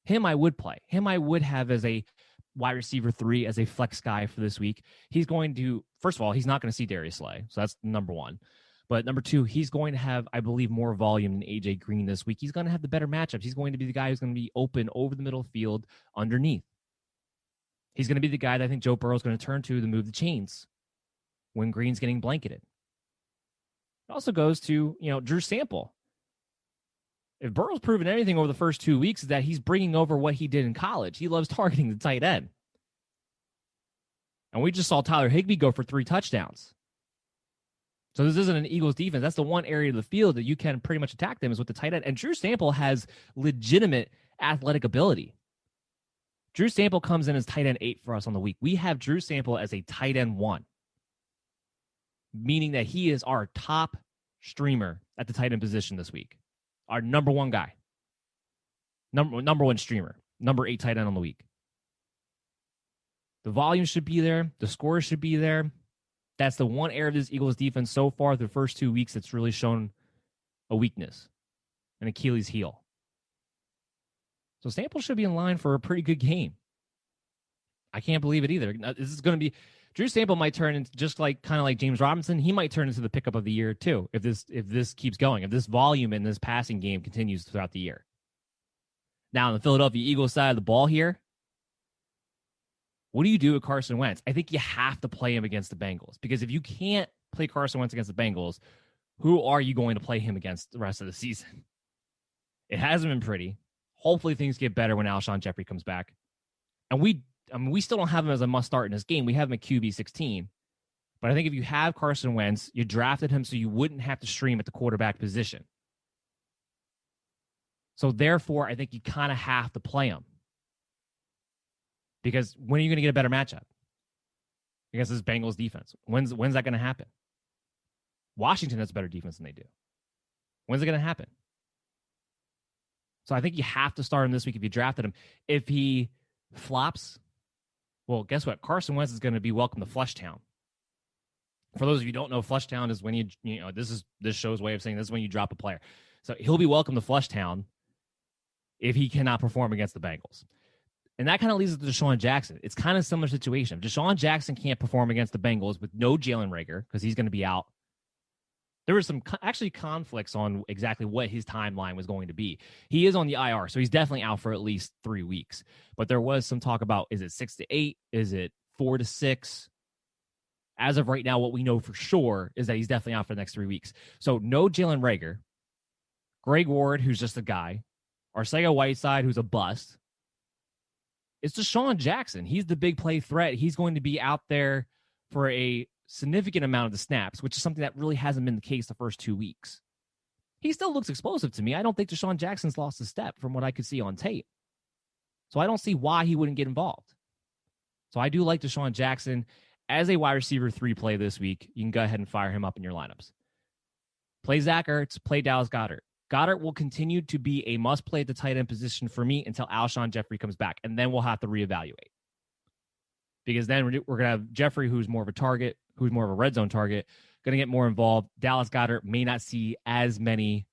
Him I would play. Him I would have as a wide receiver 3, as a flex guy for this week. He's going to, first of all, he's not going to see Darius Slay. So that's number 1. But number 2, he's going to have, I believe, more volume than A.J. Green this week. He's going to have the better matchups. He's going to be the guy who's going to be open over the middle field underneath. He's going to be the guy that I think Joe Burrow is going to turn to move the chains when Green's getting blanketed. It also goes to, Drew Sample. If Burrow's proven anything over the first 2 weeks, is that he's bringing over what he did in college. He loves targeting the tight end. And we just saw Tyler Higbee go for 3 touchdowns. So this isn't an Eagles defense. That's the one area of the field that you can pretty much attack them is with the tight end. And Drew Sample has legitimate athletic ability. Drew Sample comes in as tight end 8 for us on the week. We have Drew Sample as a tight end 1, meaning that he is our top streamer at the tight end position this week. Our number 1 guy. Number 1 streamer. Number 8 tight end on the week. The volume should be there. The scores should be there. That's the one area of this Eagles defense so far the first 2 weeks that's really shown a weakness, an Achilles heel. So Sample should be in line for a pretty good game. I can't believe it either. This is going to be Drew Sample might turn into just like kind of like James Robinson. He might turn into the pickup of the year too if this keeps going. If this volume in this passing game continues throughout the year. Now on the Philadelphia Eagles side of the ball here, what do you do with Carson Wentz? I think you have to play him against the Bengals because if you can't play Carson Wentz against the Bengals, who are you going to play him against the rest of the season? It hasn't been pretty. Hopefully things get better when Alshon Jeffrey comes back. And we still don't have him as a must start in this game. We have him at QB 16. But I think if you have Carson Wentz, you drafted him so you wouldn't have to stream at the quarterback position. So therefore, I think you kind of have to play him. Because when are you going to get a better matchup against this Bengals defense? When's that going to happen? Washington has a better defense than they do. When's it going to happen? So I think you have to start him this week if you drafted him. If he flops, well, guess what? Carson Wentz is going to be welcome to Fleshtown. For those of you who don't know, Fleshtown is when this show's way of saying this is when you drop a player. So he'll be welcome to Fleshtown if he cannot perform against the Bengals. And that kind of leads us to Deshaun Jackson. It's kind of a similar situation. If Deshaun Jackson can't perform against the Bengals with no Jalen Reagor, because he's going to be out, there were some actually conflicts on exactly what his timeline was going to be. He is on the IR, so he's definitely out for at least 3 weeks. But there was some talk about, is it 6 to 8? Is it 4 to 6? As of right now, what we know for sure is that he's definitely out for the next 3 weeks. So no Jalen Reagor, Greg Ward, who's just a guy, Arcega Whiteside, who's a bust. It's Deshaun Jackson. He's the big play threat. He's going to be out there for a significant amount of the snaps, which is something that really hasn't been the case the first 2 weeks. He still looks explosive to me. I don't think Deshaun Jackson's lost a step from what I could see on tape. So I don't see why he wouldn't get involved. So I do like Deshaun Jackson as a wide receiver 3 play this week. You can go ahead and fire him up in your lineups. Play Zach Ertz, play Dallas Goedert. Goddard will continue to be a must-play at the tight end position for me until Alshon Jeffrey comes back, and then we'll have to reevaluate. Because then we're going to have Jeffrey, who's more of a target, who's more of a red zone target, going to get more involved. Dallas Goedert may not see as many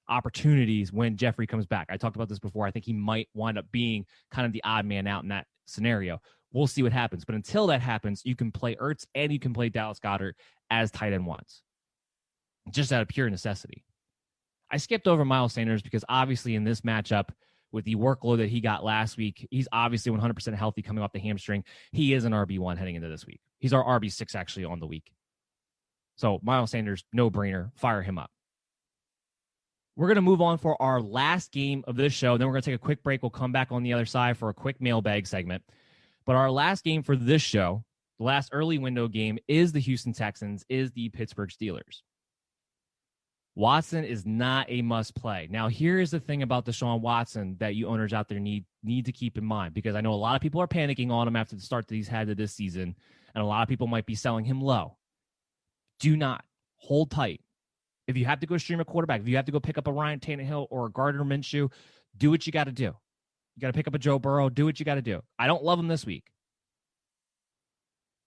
opportunities when Jeffrey comes back. I talked about this before. I think he might wind up being kind of the odd man out in that scenario. We'll see what happens. But until that happens, you can play Ertz and you can play Dallas Goedert as tight end ones, just out of pure necessity. I skipped over Miles Sanders because obviously in this matchup with the workload that he got last week, he's obviously 100% healthy coming off the hamstring. He is an RB1 heading into this week. He's our RB6 actually on the week. So Miles Sanders, no brainer, fire him up. We're going to move on for our last game of this show. Then we're going to take a quick break. We'll come back on the other side for a quick mailbag segment. But our last game for this show, the last early window game, is the Houston Texans, is the Pittsburgh Steelers. Watson is not a must-play. Now, here is the thing about Deshaun Watson that you owners out there need to keep in mind, because I know a lot of people are panicking on him after the start that he's had to this season, and a lot of people might be selling him low. Do not hold tight. If you have to go stream a quarterback, if you have to go pick up a Ryan Tannehill or a Gardner Minshew, do what you got to do. You got to pick up a Joe Burrow. Do what you got to do. I don't love him this week.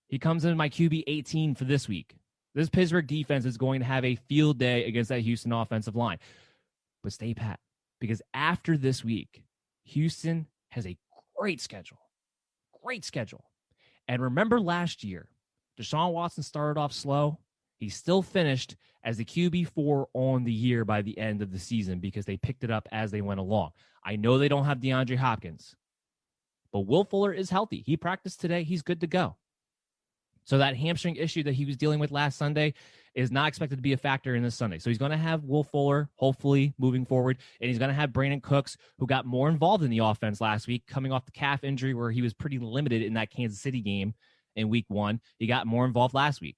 He comes in my QB 18 for this week. This Pittsburgh defense is going to have a field day against that Houston offensive line. But stay pat, because after this week, Houston has a great schedule. Great schedule. And remember last year, Deshaun Watson started off slow. He still finished as the QB4 on the year by the end of the season because they picked it up as they went along. I know they don't have DeAndre Hopkins, but Will Fuller is healthy. He practiced today. He's good to go. So that hamstring issue that he was dealing with last Sunday is not expected to be a factor in this Sunday. So he's going to have Will Fuller, hopefully, moving forward, and he's going to have Brandon Cooks, who got more involved in the offense last week, coming off the calf injury where he was pretty limited in that Kansas City game in week 1. He got more involved last week.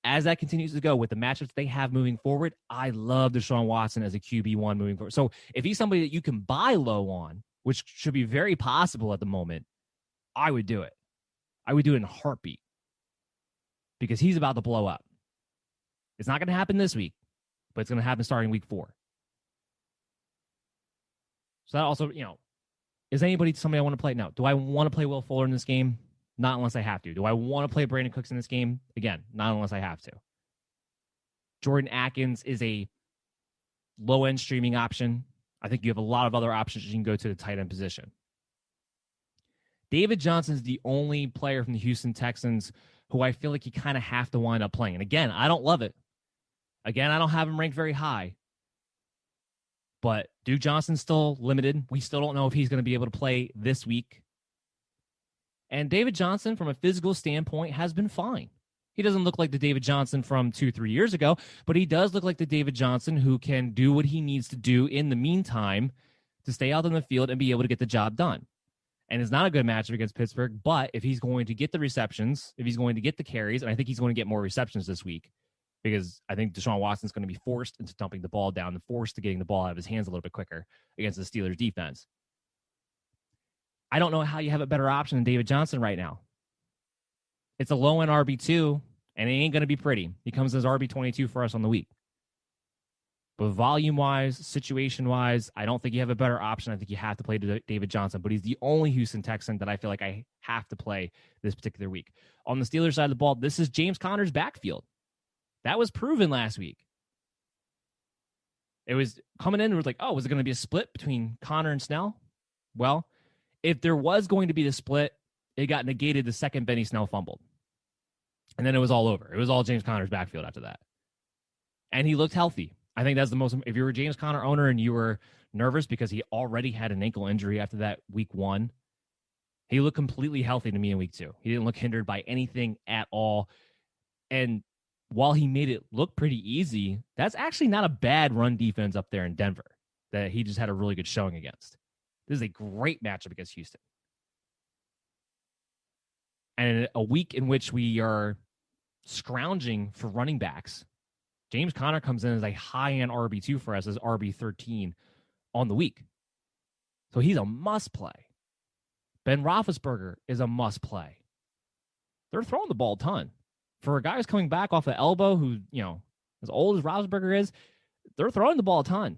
As that continues to go with the matchups they have moving forward, I love Deshaun Watson as a QB1 moving forward. So if he's somebody that you can buy low on, which should be very possible at the moment, I would do it. I would do it in a heartbeat because he's about to blow up. It's not going to happen this week, but it's going to happen starting week 4. So that also, is anybody somebody I want to play? No. Do I want to play Will Fuller in this game? Not unless I have to. Do I want to play Brandon Cooks in this game? Again, not unless I have to. Jordan Atkins is a low-end streaming option. I think you have a lot of other options you can go to the tight end position. David Johnson is the only player from the Houston Texans who I feel like you kind of have to wind up playing. And again, I don't love it. Again, I don't have him ranked very high. But Duke Johnson's still limited. We still don't know if he's going to be able to play this week. And David Johnson, from a physical standpoint, has been fine. He doesn't look like the David Johnson from 2-3 years ago, but he does look like the David Johnson who can do what he needs to do in the meantime to stay out on the field and be able to get the job done. And it's not a good matchup against Pittsburgh, but if he's going to get the receptions, if he's going to get the carries, and I think he's going to get more receptions this week because I think Deshaun Watson's going to be forced into dumping the ball down and forced to getting the ball out of his hands a little bit quicker against the Steelers defense. I don't know how you have a better option than David Johnson right now. It's a low-end RB2, and it ain't going to be pretty. He comes as RB22 for us on the week. But volume-wise, situation-wise, I don't think you have a better option. I think you have to play David Johnson, but he's the only Houston Texan that I feel like I have to play this particular week. On the Steelers side of the ball, this is James Conner's backfield. That was proven last week. It was coming in, it was like, oh, was it going to be a split between Conner and Snell? Well, if there was going to be the split, it got negated the second Benny Snell fumbled. And then it was all over. It was all James Conner's backfield after that. And he looked healthy. I think that's the most, if you were a James Conner owner and you were nervous because he already had an ankle injury after that week 1, he looked completely healthy to me in week 2. He didn't look hindered by anything at all. And while he made it look pretty easy, that's actually not a bad run defense up there in Denver that he just had a really good showing against. This is a great matchup against Houston. And a week in which we are scrounging for running backs, James Conner comes in as a high-end RB2 for us as RB13 on the week. So he's a must-play. Ben Roethlisberger is a must-play. They're throwing the ball a ton. For a guy who's coming back off the elbow who, as old as Roethlisberger is, they're throwing the ball a ton.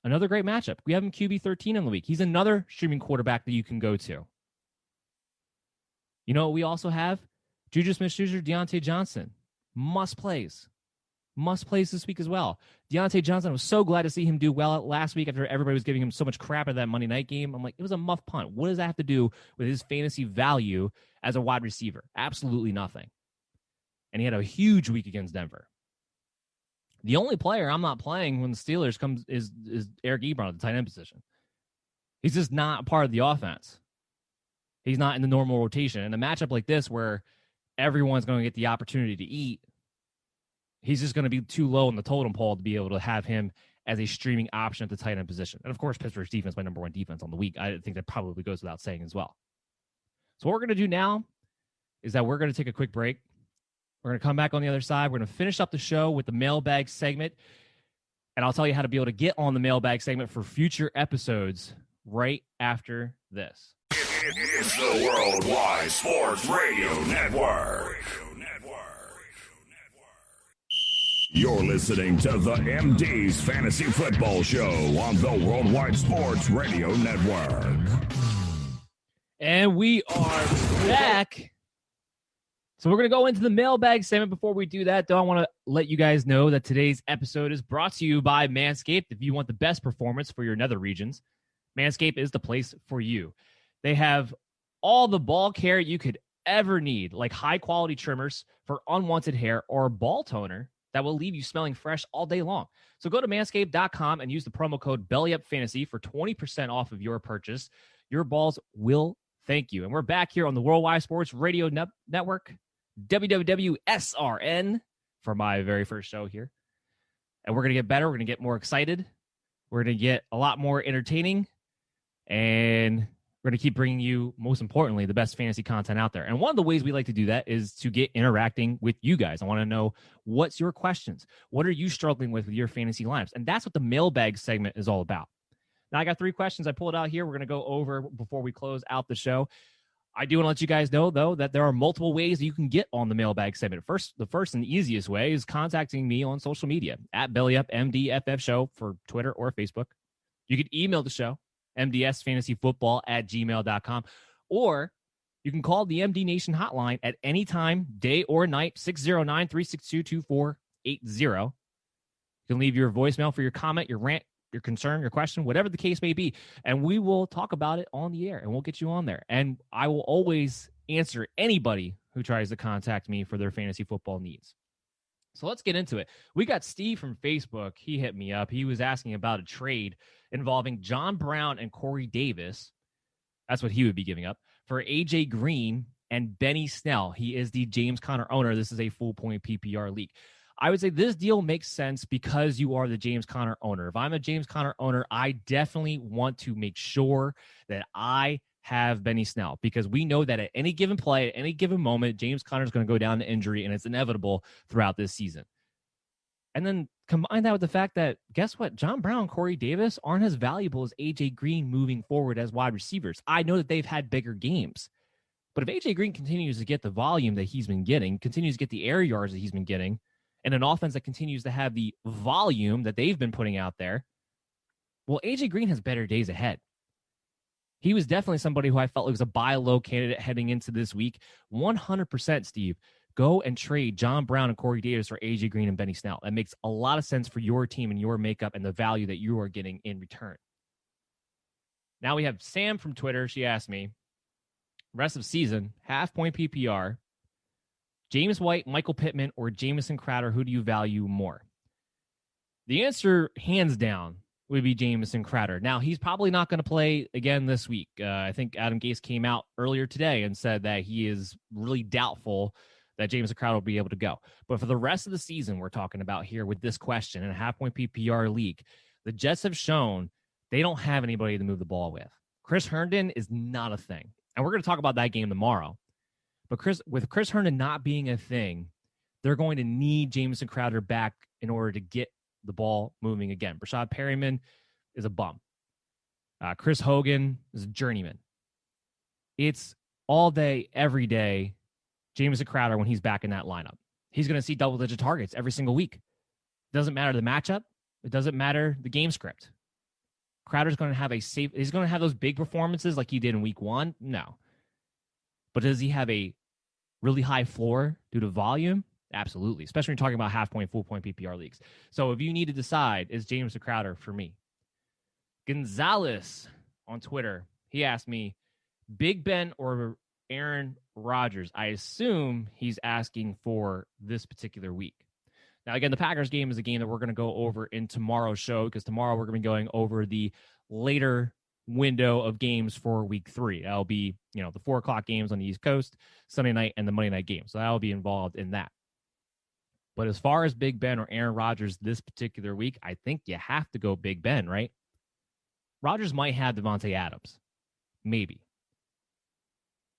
Another great matchup. We have him QB13 in the week. He's another streaming quarterback that you can go to. You know what we also have? Juju Smith-Schuster, Deontay Johnson. Must plays this week as well. Deontay Johnson, I was so glad to see him do well last week after everybody was giving him so much crap at that Monday night game. I'm like, it was a muff punt. What does that have to do with his fantasy value as a wide receiver? Absolutely nothing. And he had a huge week against Denver. The only player I'm not playing when the Steelers comes is Eric Ebron at the tight end position. He's just not a part of the offense. He's not in the normal rotation. In a matchup like this where everyone's going to get the opportunity to eat, he's just going to be too low in the totem pole to be able to have him as a streaming option at the tight end position. And, of course, Pittsburgh's defense, my number 1 defense on the week. I think that probably goes without saying as well. So what we're going to do now is that we're going to take a quick break. We're going to come back on the other side. We're going to finish up the show with the mailbag segment, and I'll tell you how to be able to get on the mailbag segment for future episodes right after this. It's the Worldwide Sports Radio Network. You're listening to the MD's Fantasy Football Show on the Worldwide Sports Radio Network. And we are back. So we're going to go into the mailbag segment. Before we do that, though, I want to let you guys know that today's episode is brought to you by Manscaped. If you want the best performance for your nether regions, Manscaped is the place for you. They have all the ball care you could ever need, like high-quality trimmers for unwanted hair or a ball toner that will leave you smelling fresh all day long. So go to manscaped.com and use the promo code BELLYUPFANTASY for 20% off of your purchase. Your balls will thank you. And we're back here on the Worldwide Sports Radio Network, WWWSRN, for my very first show here. And we're going to get better. We're going to get more excited. We're going to get a lot more entertaining. And we're going to keep bringing you, most importantly, the best fantasy content out there. And one of the ways we like to do that is to get interacting with you guys. I want to know, what's your questions? What are you struggling with your fantasy lineups? And that's what the mailbag segment is all about. Now, I got 3 questions I pulled out here. We're going to go over before we close out the show. I do want to let you guys know, though, that there are multiple ways that you can get on the mailbag segment. The first and easiest way is contacting me on social media, at BellyUpMDFF Show for Twitter or Facebook. You can email the show, mdsfantasyfootball@gmail.com, or you can call the MD Nation hotline at any time, day or night, 609-362-2480. You can leave your voicemail for your comment, your rant, your concern, your question, whatever the case may be, and we will talk about it on the air, and we'll get you on there. And I will always answer anybody who tries to contact me for their fantasy football needs. So let's get into it. We got Steve from Facebook. He hit me up. He was asking about a trade involving John Brown and Corey Davis. That's what he would be giving up for AJ Green and Benny Snell. He is the James Conner owner. This is a full point PPR league. I would say this deal makes sense because you are the James Conner owner. If I'm a James Conner owner, I definitely want to make sure that I have Benny Snell, because we know that at any given play, at any given moment, James Conner is going to go down to injury, and it's inevitable throughout this season. And then combine that with the fact that, guess what? John Brown and Corey Davis aren't as valuable as A.J. Green moving forward as wide receivers. I know that they've had bigger games, but if A.J. Green continues to get the volume that he's been getting, continues to get the air yards that he's been getting, and an offense that continues to have the volume that they've been putting out there, well, A.J. Green has better days ahead. He was definitely somebody who I felt like was a buy low candidate heading into this week. 100%, Steve. Go and trade John Brown and Corey Davis for A.J. Green and Benny Snell. That makes a lot of sense for your team and your makeup and the value that you are getting in return. Now we have Sam from Twitter. She asked me, rest of season, half-point PPR, James White, Michael Pittman, or Jamison Crowder, who do you value more? The answer, hands down, would be Jamison Crowder. Now, he's probably not going to play again this week. I think Adam Gase came out earlier today and said that he is really doubtful that Jamison Crowder will be able to go. But for the rest of the season, we're talking about here with this question in a half-point PPR league, the Jets have shown they don't have anybody to move the ball with. Chris Herndon is not a thing. And we're going to talk about that game tomorrow. But with Chris Herndon not being a thing, they're going to need Jamison Crowder back in order to get the ball moving again. Brashad Perryman is a bum. Chris Hogan is a journeyman. It's all day, every day, Jamison Crowder when he's back in that lineup. He's going to see double-digit targets every single week. Doesn't matter the matchup. It doesn't matter the game script. Crowder's going to have he's going to have those big performances like he did in week 1? No. But does he have a really high floor due to volume? Absolutely, especially when you're talking about half-point, full-point PPR leagues. So if you need to decide, is Jamison Crowder for me? Gonzalez on Twitter, he asked me, Big Ben or Aaron Rodgers? I assume he's asking for this particular week. Now, again, the Packers game is a game that we're going to go over in tomorrow's show, because tomorrow we're going to be going over the later window of games for week 3. That'll be, the 4 o'clock games on the East Coast, Sunday night, and the Monday night game. So that'll be involved in that. But as far as Big Ben or Aaron Rodgers this particular week, I think you have to go Big Ben, right? Rodgers might have Devontae Adams. Maybe.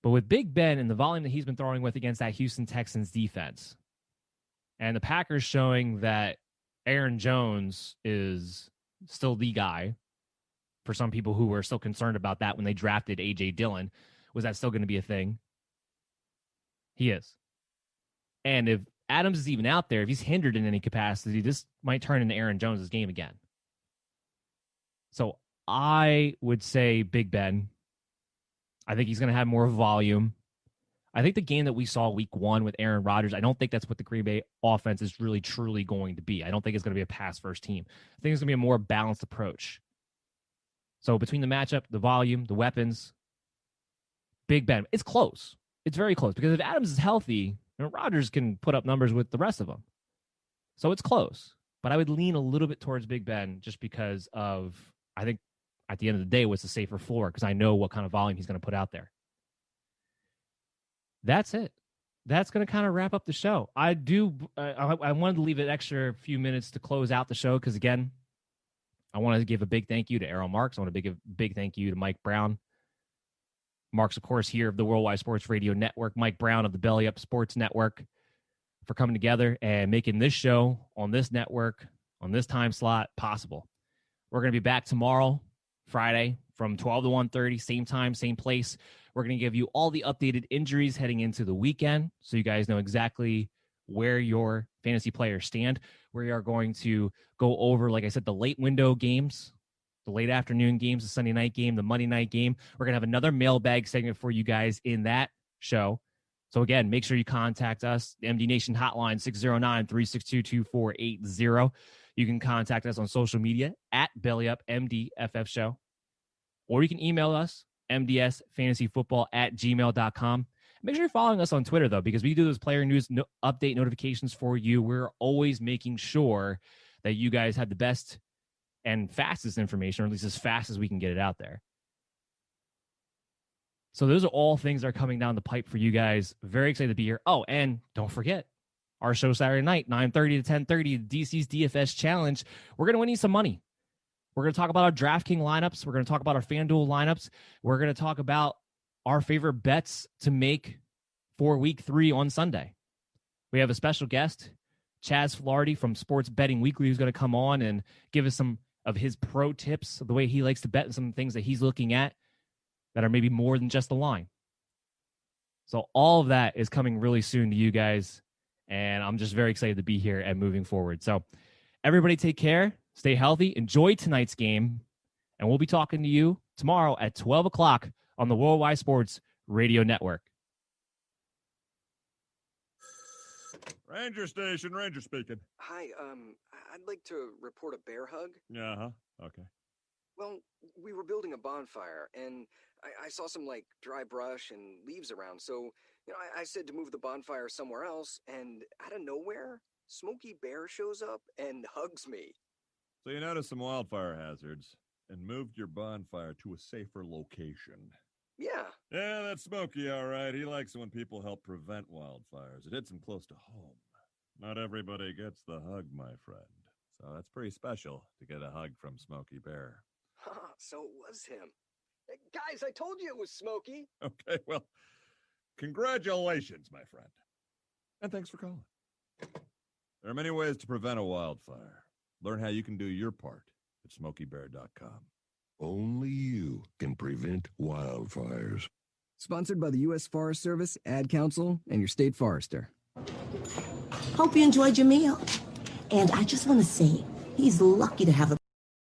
But with Big Ben and the volume that he's been throwing with against that Houston Texans defense, and the Packers showing that Aaron Jones is still the guy, for some people who were still concerned about that when they drafted A.J. Dillon, was that still going to be a thing? He is. And if Adams is even out there, if he's hindered in any capacity, this might turn into Aaron Jones' game again. So I would say Big Ben. I think he's going to have more volume. I think the game that we saw week 1 with Aaron Rodgers, I don't think that's what the Green Bay offense is really, truly going to be. I don't think it's going to be a pass-first team. I think it's going to be a more balanced approach. So between the matchup, the volume, the weapons, Big Ben, it's close. It's very close because if Adams is healthy, Rodgers can put up numbers with the rest of them. So it's close. But I would lean a little bit towards Big Ben just because of, I think, at the end of the day, what's the safer floor because I know what kind of volume he's going to put out there. That's it. That's going to kind of wrap up the show. I wanted to leave an extra few minutes to close out the show because, again, I wanted to give a big thank you to Errol Marks. I want to give a big thank you to Mike Brown. Marks, of course, here of the Worldwide Sports Radio Network. Mike Brown of the Belly Up Sports Network for coming together and making this show on this network, on this time slot, possible. We're going to be back tomorrow, Friday, from 12 to 1:30, same time, same place. We're going to give you all the updated injuries heading into the weekend so you guys know exactly where your fantasy players stand. We are going to go over, like I said, the late window games, the late afternoon games, the Sunday night game, the Monday night game. We're going to have another mailbag segment for you guys in that show. So, again, make sure you contact us, the MD Nation hotline, 609-362-2480. You can contact us on social media at BellyUpMDFF Show. Or you can email us, mdsfantasyfootball@gmail.com. Make sure you're following us on Twitter, though, because we do those player news update notifications for you. We're always making sure that you guys have the best and fastest information, or at least as fast as we can get it out there. So those are all things that are coming down the pipe for you guys. Very excited to be here. Oh, and don't forget, our show Saturday night, 9:30 to 10:30, DC's DFS Challenge. We're going to win you some money. We're going to talk about our DraftKings lineups. We're going to talk about our FanDuel lineups. We're going to talk about our favorite bets to make for week 3 on Sunday. We have a special guest, Chaz Flaherty from Sports Betting Weekly, who's going to come on and give us some of his pro tips, the way he likes to bet, and some things that he's looking at that are maybe more than just the line. So all of that is coming really soon to you guys, and I'm just very excited to be here and moving forward. So everybody take care, stay healthy, enjoy tonight's game, and we'll be talking to you tomorrow at 12 o'clock on the Worldwide Sports Radio Network. Ranger Station, Ranger speaking. Hi, I'd like to report a bear hug. Uh-huh, okay. Well, we were building a bonfire, and I saw some, dry brush and leaves around, so, I said to move the bonfire somewhere else, and out of nowhere, Smokey Bear shows up and hugs me. So you noticed some wildfire hazards and moved your bonfire to a safer location. Yeah. Yeah, that's Smokey, all right. He likes it when people help prevent wildfires. It hits him close to home. Not everybody gets the hug, my friend. So that's pretty special to get a hug from Smokey Bear. So it was him. Hey, guys, I told you it was Smokey. Okay, well, congratulations, my friend. And thanks for calling. There are many ways to prevent a wildfire. Learn how you can do your part at SmokeyBear.com. Only you can prevent wildfires. Sponsored by the U.S. Forest Service, Ad Council, and your state forester. Hope you enjoyed your meal. And I just want to say, he's lucky to have a